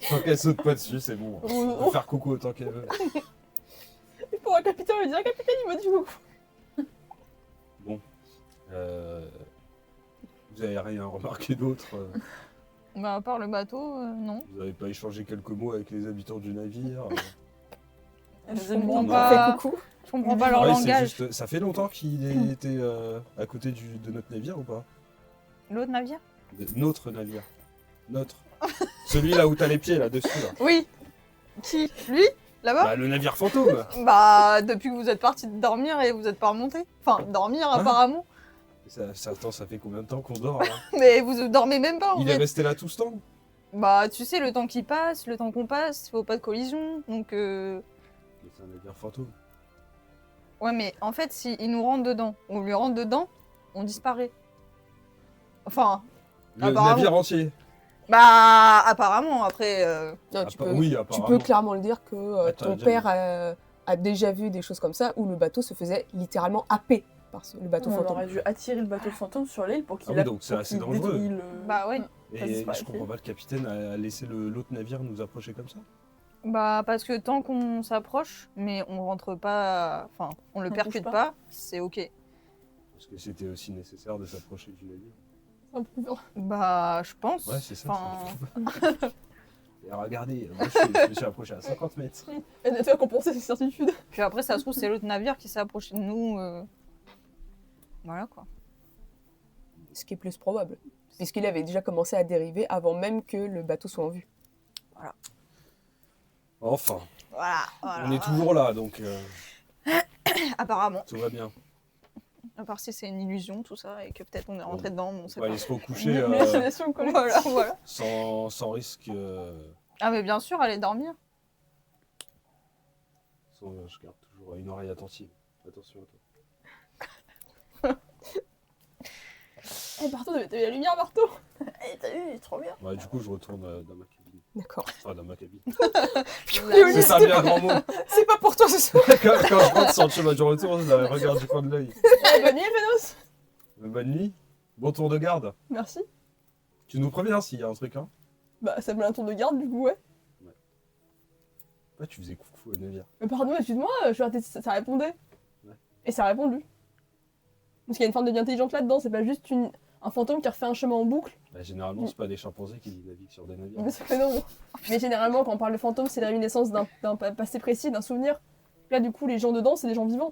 Tant qu'elle saute pas dessus, c'est bon. On va faire coucou autant qu'elle veut. Et pour un capitaine, on lui dit capitaine, il m'a dit coucou. Vous avez rien remarqué d'autre? Bah, à part le bateau, non. Vous avez pas échangé quelques mots avec les habitants du navire? Elle Je nous aime comprends bien. pas. Fais coucou. Je comprends pas leur Ouais, c'est langage. juste- ça fait longtemps qu'il était à côté de notre navire ou pas? L'autre navire? Notre navire. Notre. Celui là où t'as les pieds là dessus là. Oui. Qui? Lui? Là-bas? Bah le navire fantôme. Bah, depuis que vous êtes parti de dormir et vous êtes pas remonté. Enfin, dormir Hein? apparemment. Attends, ça fait combien de temps qu'on dort là? Mais vous dormez même pas en Il est fait. resté là tout ce temps? Bah, tu sais, le temps qui passe, le temps qu'on passe, faut pas de collision. Donc, Mais c'est un navire fantôme. ouais, mais en fait, si il nous rentre dedans, on lui rentre dedans, on disparaît. Enfin, Le Apparemment. navire entier. bah, apparemment, après. Non, tu peux, Oui, tu apparemment. peux clairement le dire que Attends, ton déjà père a déjà vu des choses comme ça où le bateau se faisait littéralement happer par le bateau On fantôme. aurait dû attirer le bateau fantôme sur l'île pour qu'il Ah oui, donc c'est assez dangereux. Bah ouais. Ça Et disparaît, je comprends pas, le capitaine a laissé l'autre navire nous approcher comme ça? Bah, parce que tant qu'on s'approche, mais on rentre pas. Enfin, on le On percute bouge pas, c'est ok. Parce que c'était aussi nécessaire de s'approcher du navire. C'est un peu bien. Bah, je pense. Ouais, c'est ça. Enfin, Et regardez, moi je me suis approché à 50 mètres. Elle a fait compenser ses certitudes. puis après, ça se trouve, c'est l'autre navire qui s'est approché de nous. Voilà quoi. Ce qui est plus probable. Puisqu'il avait déjà commencé à dériver avant même que le bateau soit en vue. Enfin, Voilà. on est toujours là, donc Apparemment. tout va bien. À part si c'est une illusion, tout ça, et que peut-être on est rentré dedans, mais on On sait va pas. aller se recoucher Imagination collective. Voilà, voilà. sans risque. Ah, mais bien sûr, allez dormir. Je garde toujours une oreille attentive. Attention à toi. Eh, Barto, t'as vu la lumière, Barto. Eh, t'as vu, il est trop bien. Ouais, du coup, je retourne dans ma cabine. D'accord. Enfin, dans ma cabine. Léonie, C'est ça c'était bien pas- grand mot. C'est pas pour toi ce soir. Quand je rentre sur le chemin du retour, je regarde du coin de l'œil. Eh, bonne nuit, Vénos. Bonne nuit. Bon tour de garde. Merci. Tu nous préviens s'il y a un truc, hein? Bah, ça me met un tour de garde, du coup, ouais. Ouais, tu faisais coucou au navire. Mais pardon, excuse-moi, je suis arrêtée, ça répondait. Ouais. Et ça a répondu. Parce qu'il y a une forme de vie intelligente là-dedans, c'est pas juste un fantôme qui refait un chemin en boucle. Bah, généralement, c'est pas des chimpanzés qui naviguent sur des navires. Mais c'est que non. Mais généralement, quand on parle de fantôme, c'est la réminiscence d'un passé précis, d'un souvenir. Là, du coup, les gens dedans, c'est des gens vivants.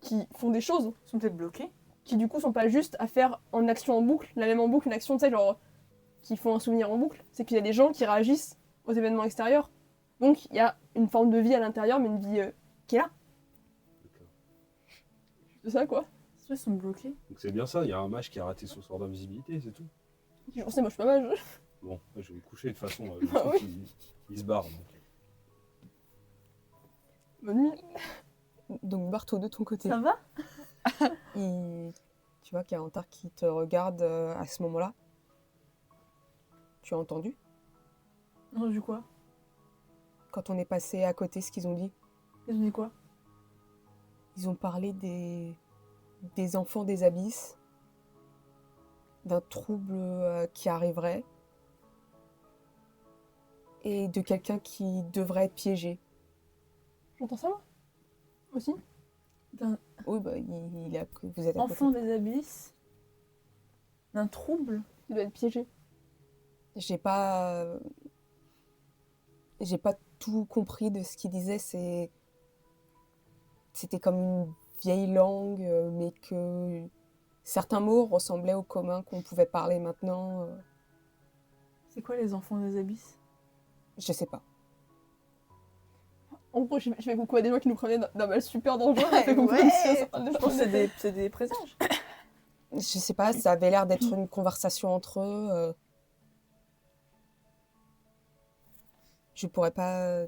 Qui font des choses. Ils sont peut-être bloqués. Qui, du coup, sont pas juste à faire en action en boucle, la même en boucle, une action, tu sais, genre, qui font un souvenir en boucle. C'est qu'il y a des gens qui réagissent aux événements extérieurs. Donc, il y a une forme de vie à l'intérieur, mais une vie qui est là. D'accord. C'est ça, quoi. Ils sont bloqués. Donc c'est bien ça, il y a un mage qui a raté son sort d'invisibilité, c'est tout. Je sais, moi, je suis pas mage. Bon, je vais me coucher de toute façon. Le Ah truc, il se barre. Donc. Bonne nuit. Donc Barto, de ton côté, Ça va? tu vois qu'il y a Antar qui te regarde à ce moment-là. Tu as entendu Non, du quoi? quand on est passé à côté ce qu'ils ont dit? Ils ont dit quoi? Ils ont parlé des enfants des abysses, d'un trouble qui arriverait et de quelqu'un qui devrait être piégé. J'entends ça, moi aussi. Oui, bah, il est vous êtes à côté. Enfant des abysses. D'un trouble. Il doit être piégé. J'ai pas tout compris de ce qu'il disait. C'était comme une vieille langue, mais que certains mots ressemblaient au commun qu'on pouvait parler maintenant. C'est quoi les enfants des abysses? Je sais pas. En gros, je fais coucou à des gens qui nous prenaient d'un mal super dangereux. Ouais, Je fais coucou ouais. aussi à certains des Je pense que c'est des présages. Je sais pas, ça avait l'air d'être une conversation entre eux. Je pourrais pas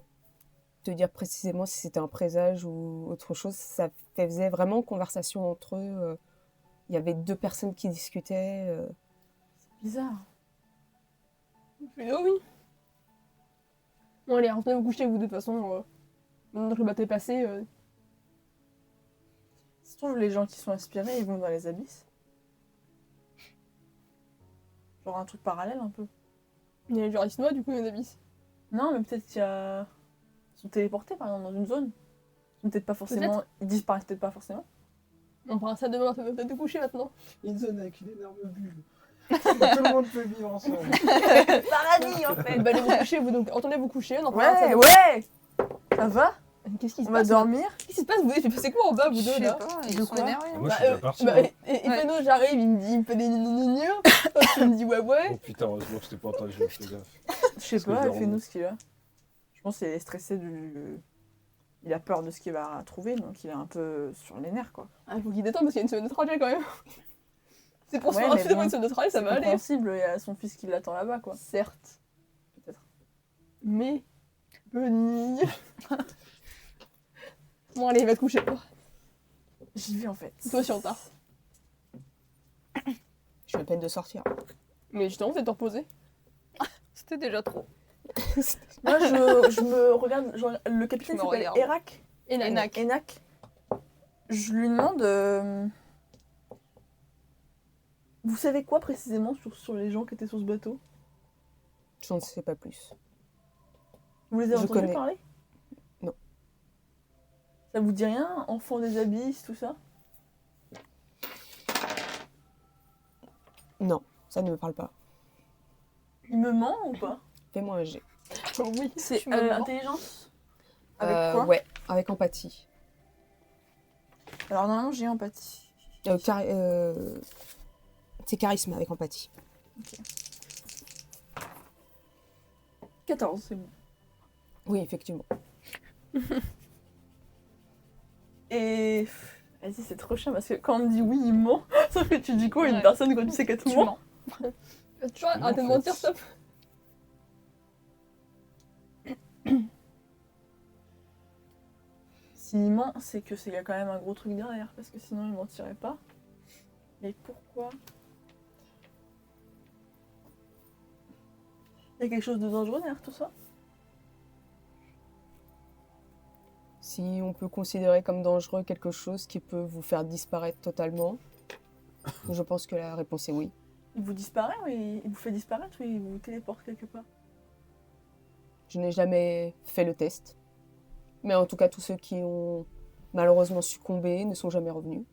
te dire précisément si c'était un présage ou autre chose. Ça faisait vraiment conversation entre eux. Il y avait 2 personnes qui discutaient. Bizarre. Je fais oh oui. Bon allez, retournez vous coucher vous de toute façon. Maintenant que le bateau est passé. Si tu trouves les gens qui sont inspirés, ils vont dans les abysses. Genre un truc parallèle un peu. Il y a les joueurs chinois du coup, les abysses. Non, mais peut-être qu'il y a... Ils sont téléportés par exemple dans une zone. Ils sont peut-être pas forcément... Ils disparaissent peut-être pas forcément. On fera ça demain, ça va peut-être te coucher maintenant. Une zone avec une énorme bulle. Tout le monde peut vivre ensemble. Paradis en fait. Bah allez vous coucher, vous donc retournez vous coucher, on en parlera ça Ouais, demain. ouais. Ça va? Qu'est-ce qui se On va passe dormir? Qu'est-ce qui se passe? Vous c'est quoi en bas vous Je deux sais là? pas, ils De sont quoi énervés. Moi, je suis déjà parti. hein. Et Peno, j'arrive, il me fait des gnognognos. Hop, il me dit ouais ouais. Oh putain, heureusement que je t'ai pas entendu, je fais gaffe. Je sais Parce que pas, je fais-nous ce qu'il a. Je pense qu'il est stressé Il a peur de ce qu'il va trouver, donc il est un peu sur les nerfs quoi. Ah, faut qu'il détende parce qu'il y a une semaine de trajet quand même. C'est pour se Ouais, faire mais finalement bon, une semaine de trajet, ça C'est va aller. compréhensible, il y a son fils qui l'attend là-bas quoi. Certes. Peut-être. Mais. Benny. Bon, allez, va te coucher. J'y vais en fait. Toi aussi, on tard. Je suis à peine de sortir. Mais justement, vous êtes reposé. C'était déjà trop. Moi je me regarde, le capitaine Je me s'appelle regarde. Erak. Et Enak. Enak. Je lui demande... Vous savez quoi précisément sur les gens qui étaient sur ce bateau? Je ne sais pas plus. Vous les avez Je entendus connais. parler? Non. Ça vous dit rien? Enfants des abysses, tout ça? Non, ça ne me parle pas. Il me ment ou pas? Fais-moi un G. Oh oui. C'est Tu me mens. intelligence? Avec quoi? Ouais, avec empathie. Alors normalement j'ai empathie. C'est charisme avec empathie. 14, c'est bon. Oui, effectivement. Et... Vas-y, c'est trop chiant parce que quand on me dit oui, il ment. Sauf que tu dis quoi à une Ouais. personne quand tu sais qu'elle te Tu ment? mens. Tu vois, arrête de en mentir, fait. stop. S'il ment, c'est que il y a quand même un gros truc derrière, parce que sinon il mentirait pas. Mais pourquoi? Il y a quelque chose de dangereux derrière tout ça? Si on peut considérer comme dangereux quelque chose qui peut vous faire disparaître totalement, je pense que la réponse est oui. Il vous disparaît ou il vous fait disparaître ou il vous téléporte quelque part? Je n'ai jamais fait le test. Mais en tout cas, tous ceux qui ont malheureusement succombé ne sont jamais revenus.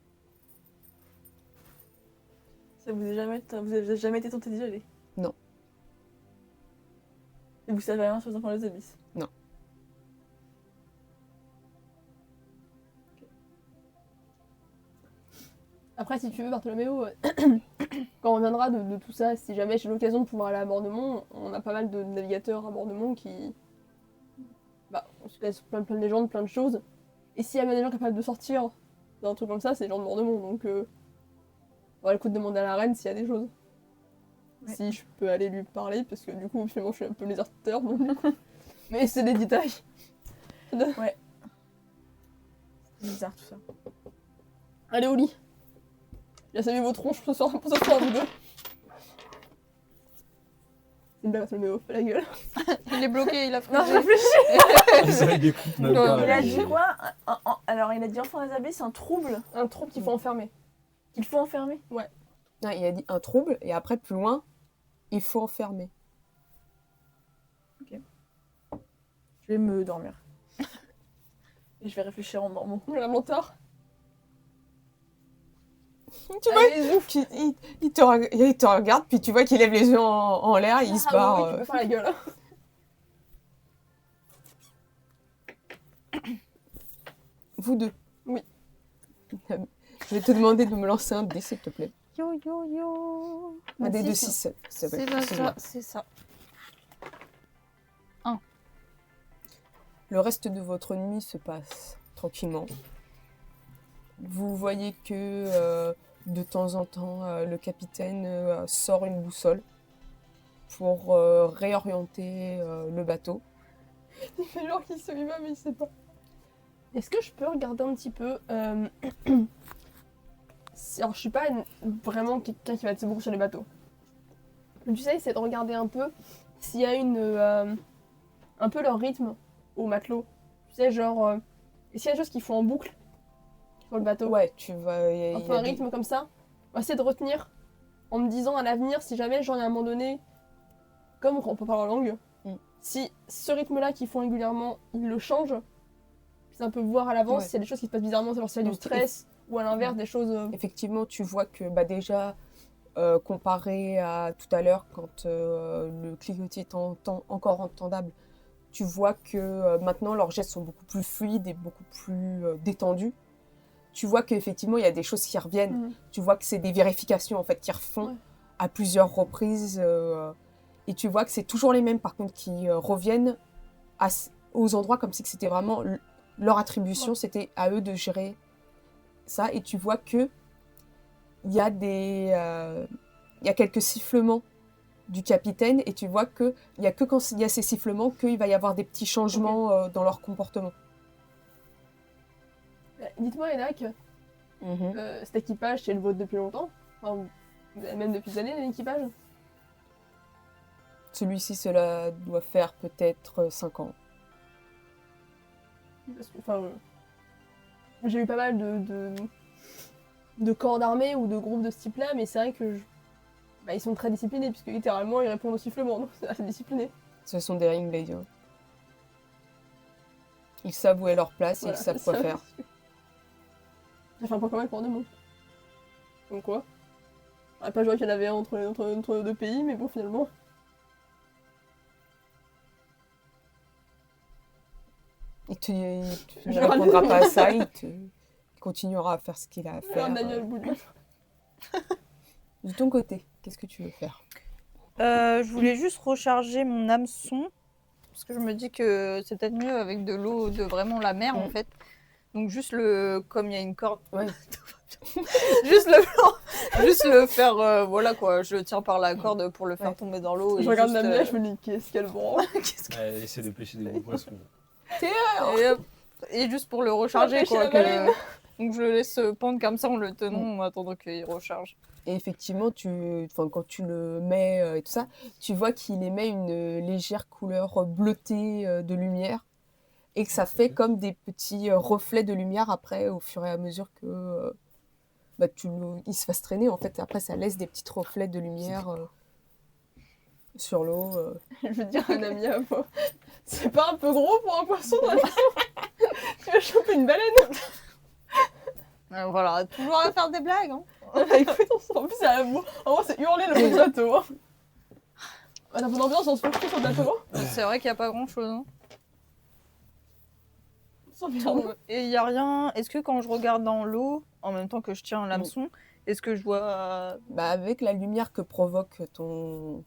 Ça vous avez jamais été tenté d'y aller? Non. Et vous savez rien sur les enfants des abysses? Non. Après, si tu veux, Bartholoméo, quand on reviendra de tout ça, si jamais j'ai l'occasion de pouvoir aller à Bordemont, on a pas mal de navigateurs à Bordemont qui. Bah, on se laisse plein de légendes, plein de choses. Et s'il y a bien des gens capables de sortir d'un truc comme ça, c'est les gens de Bordemont. Donc, on va le coup de demander à la reine s'il y a des choses. Ouais. Si je peux aller lui parler, parce que du coup, finalement, je suis un peu lézardeur, donc. Mais c'est des détails. C'est bizarre tout ça. Allez au lit. J'ai salué vos tronches pour ce soir, vous deux. C'est une blague, Bartholoméo, fais la gueule. Il est bloqué, il a Non, je frigé. réfléchis. Ça, il écoute même Non, pas. Il a dit quoi? Alors il a dit enfant des abysses, c'est un trouble Un trouble qu'il faut enfermer. qu'il faut enfermer. Non, il a dit un trouble, et après, plus loin, il faut enfermer. Je vais me dormir. Et je vais réfléchir en dormant. La menteur. Tu vois, il te regarde, puis tu vois qu'il lève les yeux en l'air, il se barre. Tu peux faire la gueule. Vous deux. Oui. Je vais te demander de me lancer un dé, s'il te plaît. Yo yo yo. Un dé de 6. 6. C'est pas ça, c'est ça. Le reste de votre nuit se passe tranquillement. Vous voyez que de temps en temps, le capitaine sort une boussole pour réorienter le bateau. Il fait genre qu'il se y va, mais il sait pas. Est-ce que je peux regarder un petit peu Alors, je suis pas vraiment quelqu'un qui va se bouger sur les bateaux. Mais tu sais, c'est de regarder un peu s'il y a un peu leur rythme aux matelots. Tu sais, genre, est-ce qu'il y a des choses qu'ils font en boucle sur le bateau? Ouais, tu vas. Un peu un rythme comme ça. On va essayer de retenir en me disant à l'avenir, si jamais, genre, à un moment donné, comme on peut parler en langue, si ce rythme-là qu'ils font régulièrement, ils le changent, c'est un peu voir à l'avance s'il y a des choses qui se passent bizarrement, genre s'il y a du stress, ou à l'inverse, des choses. Effectivement, tu vois que déjà, comparé à tout à l'heure, quand le cliquetis est encore entendable, tu vois que maintenant leurs gestes sont beaucoup plus fluides et beaucoup plus détendus. Tu vois qu'effectivement, il y a des choses qui reviennent. Tu vois que c'est des vérifications en fait qui refont à plusieurs reprises. Et tu vois que c'est toujours les mêmes, par contre, qui reviennent aux endroits comme si c'était vraiment leur attribution. C'était à eux de gérer ça. Et tu vois que il y a quelques sifflements du capitaine, et tu vois qu'il n'y a que quand il y a ces sifflements qu'il va y avoir des petits changements dans leur comportement. Dites-moi, Enak, cet équipage, c'est le vôtre depuis longtemps? Enfin, même depuis des années, l'équipage? Celui-ci, cela doit faire peut-être 5 ans. Parce que, j'ai eu pas mal de corps d'armée ou de groupes de ce type-là, mais c'est vrai que ils sont très disciplinés, puisque littéralement ils répondent au sifflement, donc c'est assez discipliné. Ce sont des ringblades. Hein. Ils savent où est leur place, Voilà, ils savent quoi faire. Ça fait un point commun avec Pornemont. Donc quoi? On n'a pas joué qu'il y en avait entre nos deux pays, mais bon, finalement. Il ne répondra pas à ça, il continuera à faire ce qu'il a à faire. De ton côté, qu'est-ce que tu veux faire? Je voulais juste recharger mon hameçon, parce que je me dis que c'est peut-être mieux avec de l'eau de vraiment la mer en fait. Donc juste comme il y a une corde, juste le faire, voilà quoi, je le tiens par la corde pour le faire tomber dans l'eau. Je regarde la mer, je me dis qu'est-ce qu'elle branle. Essaie de pêcher des gros poissons. Et juste pour le recharger quoi. Donc je le laisse pendre comme ça en le tenant en attendant qu'il recharge. Et effectivement, quand tu le mets et tout ça, tu vois qu'il émet une légère couleur bleutée de lumière, et que ça fait comme des petits reflets de lumière après, au fur et à mesure que il se fasse traîner. En fait, après, ça laisse des petits reflets de lumière sur l'eau. Je veux dire un ami à moi. C'est pas un peu gros pour un poisson dans la maison? Tu vas choper une baleine? Voilà, toujours à faire des blagues. Hein. Écoute, en plus, en vrai, c'est hurler le bout du bateau. Hein. Dans mon ambiance, on se fait sur le bateau. C'est vrai qu'il n'y a pas grand-chose. Hein. Et il n'y a rien. Est-ce que quand je regarde dans l'eau, en même temps que je tiens l'hameçon, est-ce que je vois. Avec la lumière que provoque ton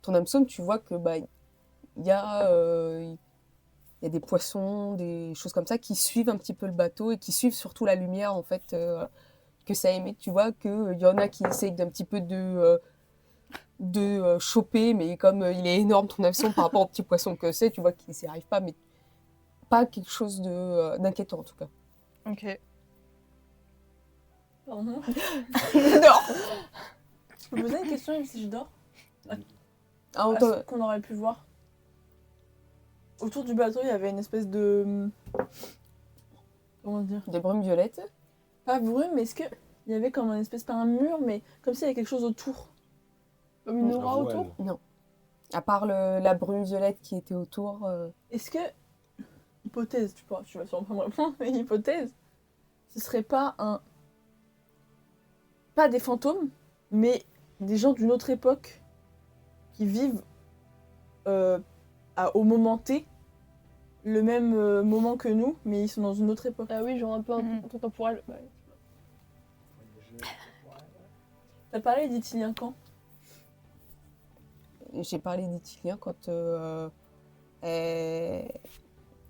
hameçon, tu vois que il y a des poissons, des choses comme ça qui suivent un petit peu le bateau et qui suivent surtout la lumière en fait que ça émet. Tu vois qu'il y en a qui essayent d'un petit peu de choper, mais comme il est énorme ton hameçon par rapport aux petits poissons que c'est, tu vois qu'ils n'y arrivent pas, mais pas quelque chose d'inquiétant en tout cas. Ok. Pardon. Je dors. Je peux poser une question même si je dors? Ce qu'on aurait pu voir. Autour du bateau, il y avait une espèce de... Comment dire? Des brumes violettes. Pas brume, mais est-ce que... Il y avait comme un espèce, pas un mur, mais comme s'il y avait quelque chose autour. Comme une aura autour? Non. À part la brume violette qui était autour. Est-ce que... Hypothèse, tu vas sûrement pas me répondre, mais hypothèse, ce serait pas un pas des fantômes, mais des gens d'une autre époque qui vivent au moment T, le même moment que nous, mais ils sont dans une autre époque. Ah oui, genre un peu intemporel. Ouais. T'as parlé d'Itilien quand? J'ai parlé d'Itilien quand...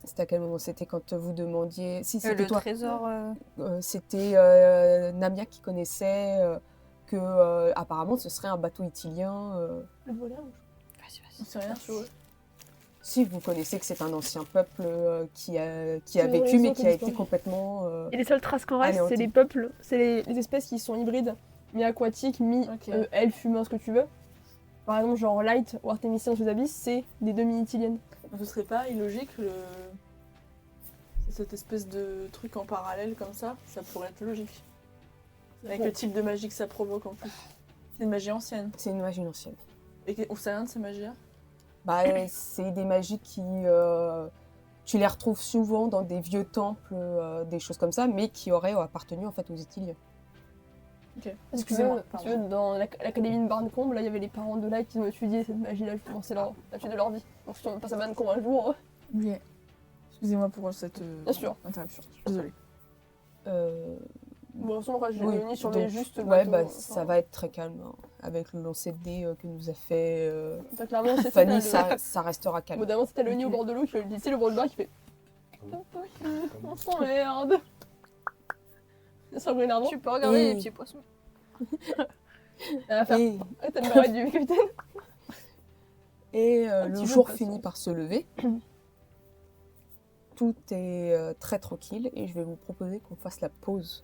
C'était à quel moment? C'était quand vous demandiez... Si, c'était Le toi. trésor. C'était Namia qui connaissait que apparemment ce serait un bateau itilien. Le voleur. On sait rien sur eux. Si vous connaissez que c'est un ancien peuple qui a C'est vécu une mais raison qui a été d'histoire. complètement... Et les seules traces qu'on reste, Anéanti. c'est les peuples, c'est les espèces qui sont hybrides, mi-aquatiques, Ok. mi-elfes, humains, ce que tu veux. Par exemple, genre Light ou Artémisiens sous Abyss, c'est des demi-itiliennes. Donc ce serait pas illogique cette espèce de truc en parallèle comme ça pourrait être logique. Avec le type de magie que ça provoque en plus. C'est une magie ancienne. C'est une magie ancienne. Et on sait rien de ces magies là? Bah, c'est des magies qui... tu les retrouves souvent dans des vieux temples, des choses comme ça, mais qui auraient excusez-moi, en fait aux Itiliens. Ok. Excusez-moi, Excusez-moi. si tu veux, dans l'académie de Barncombe, là, il y avait les parents de Light qui ont étudié cette magie-là, justement, c'est la suite de leur vie. Donc si on passe à Barncombe un jour, Ok. Excusez-moi pour cette Bien sûr. interruption. Désolée. bon, sans moi, j'ai Oui, réuni sur donc, les justes le ouais, bateau, bah, ça va être très calme hein, avec le lancer de dés que nous a fait Enfin, clairement, c'est Fanny, ça. ça restera Au bout calme. d'un moment, c'était le nid au bord de l'eau, qui fait glisser le bord de l'eau, qui fait on s'emmerde. C'est un énervant. Tu peux regarder Et- les petits poissons. Elle va faire Et, ah, t'as le barrette du capitaine. et petit le peu jour de finit patience. par se lever. Tout est très tranquille et je vais vous proposer qu'on fasse la pause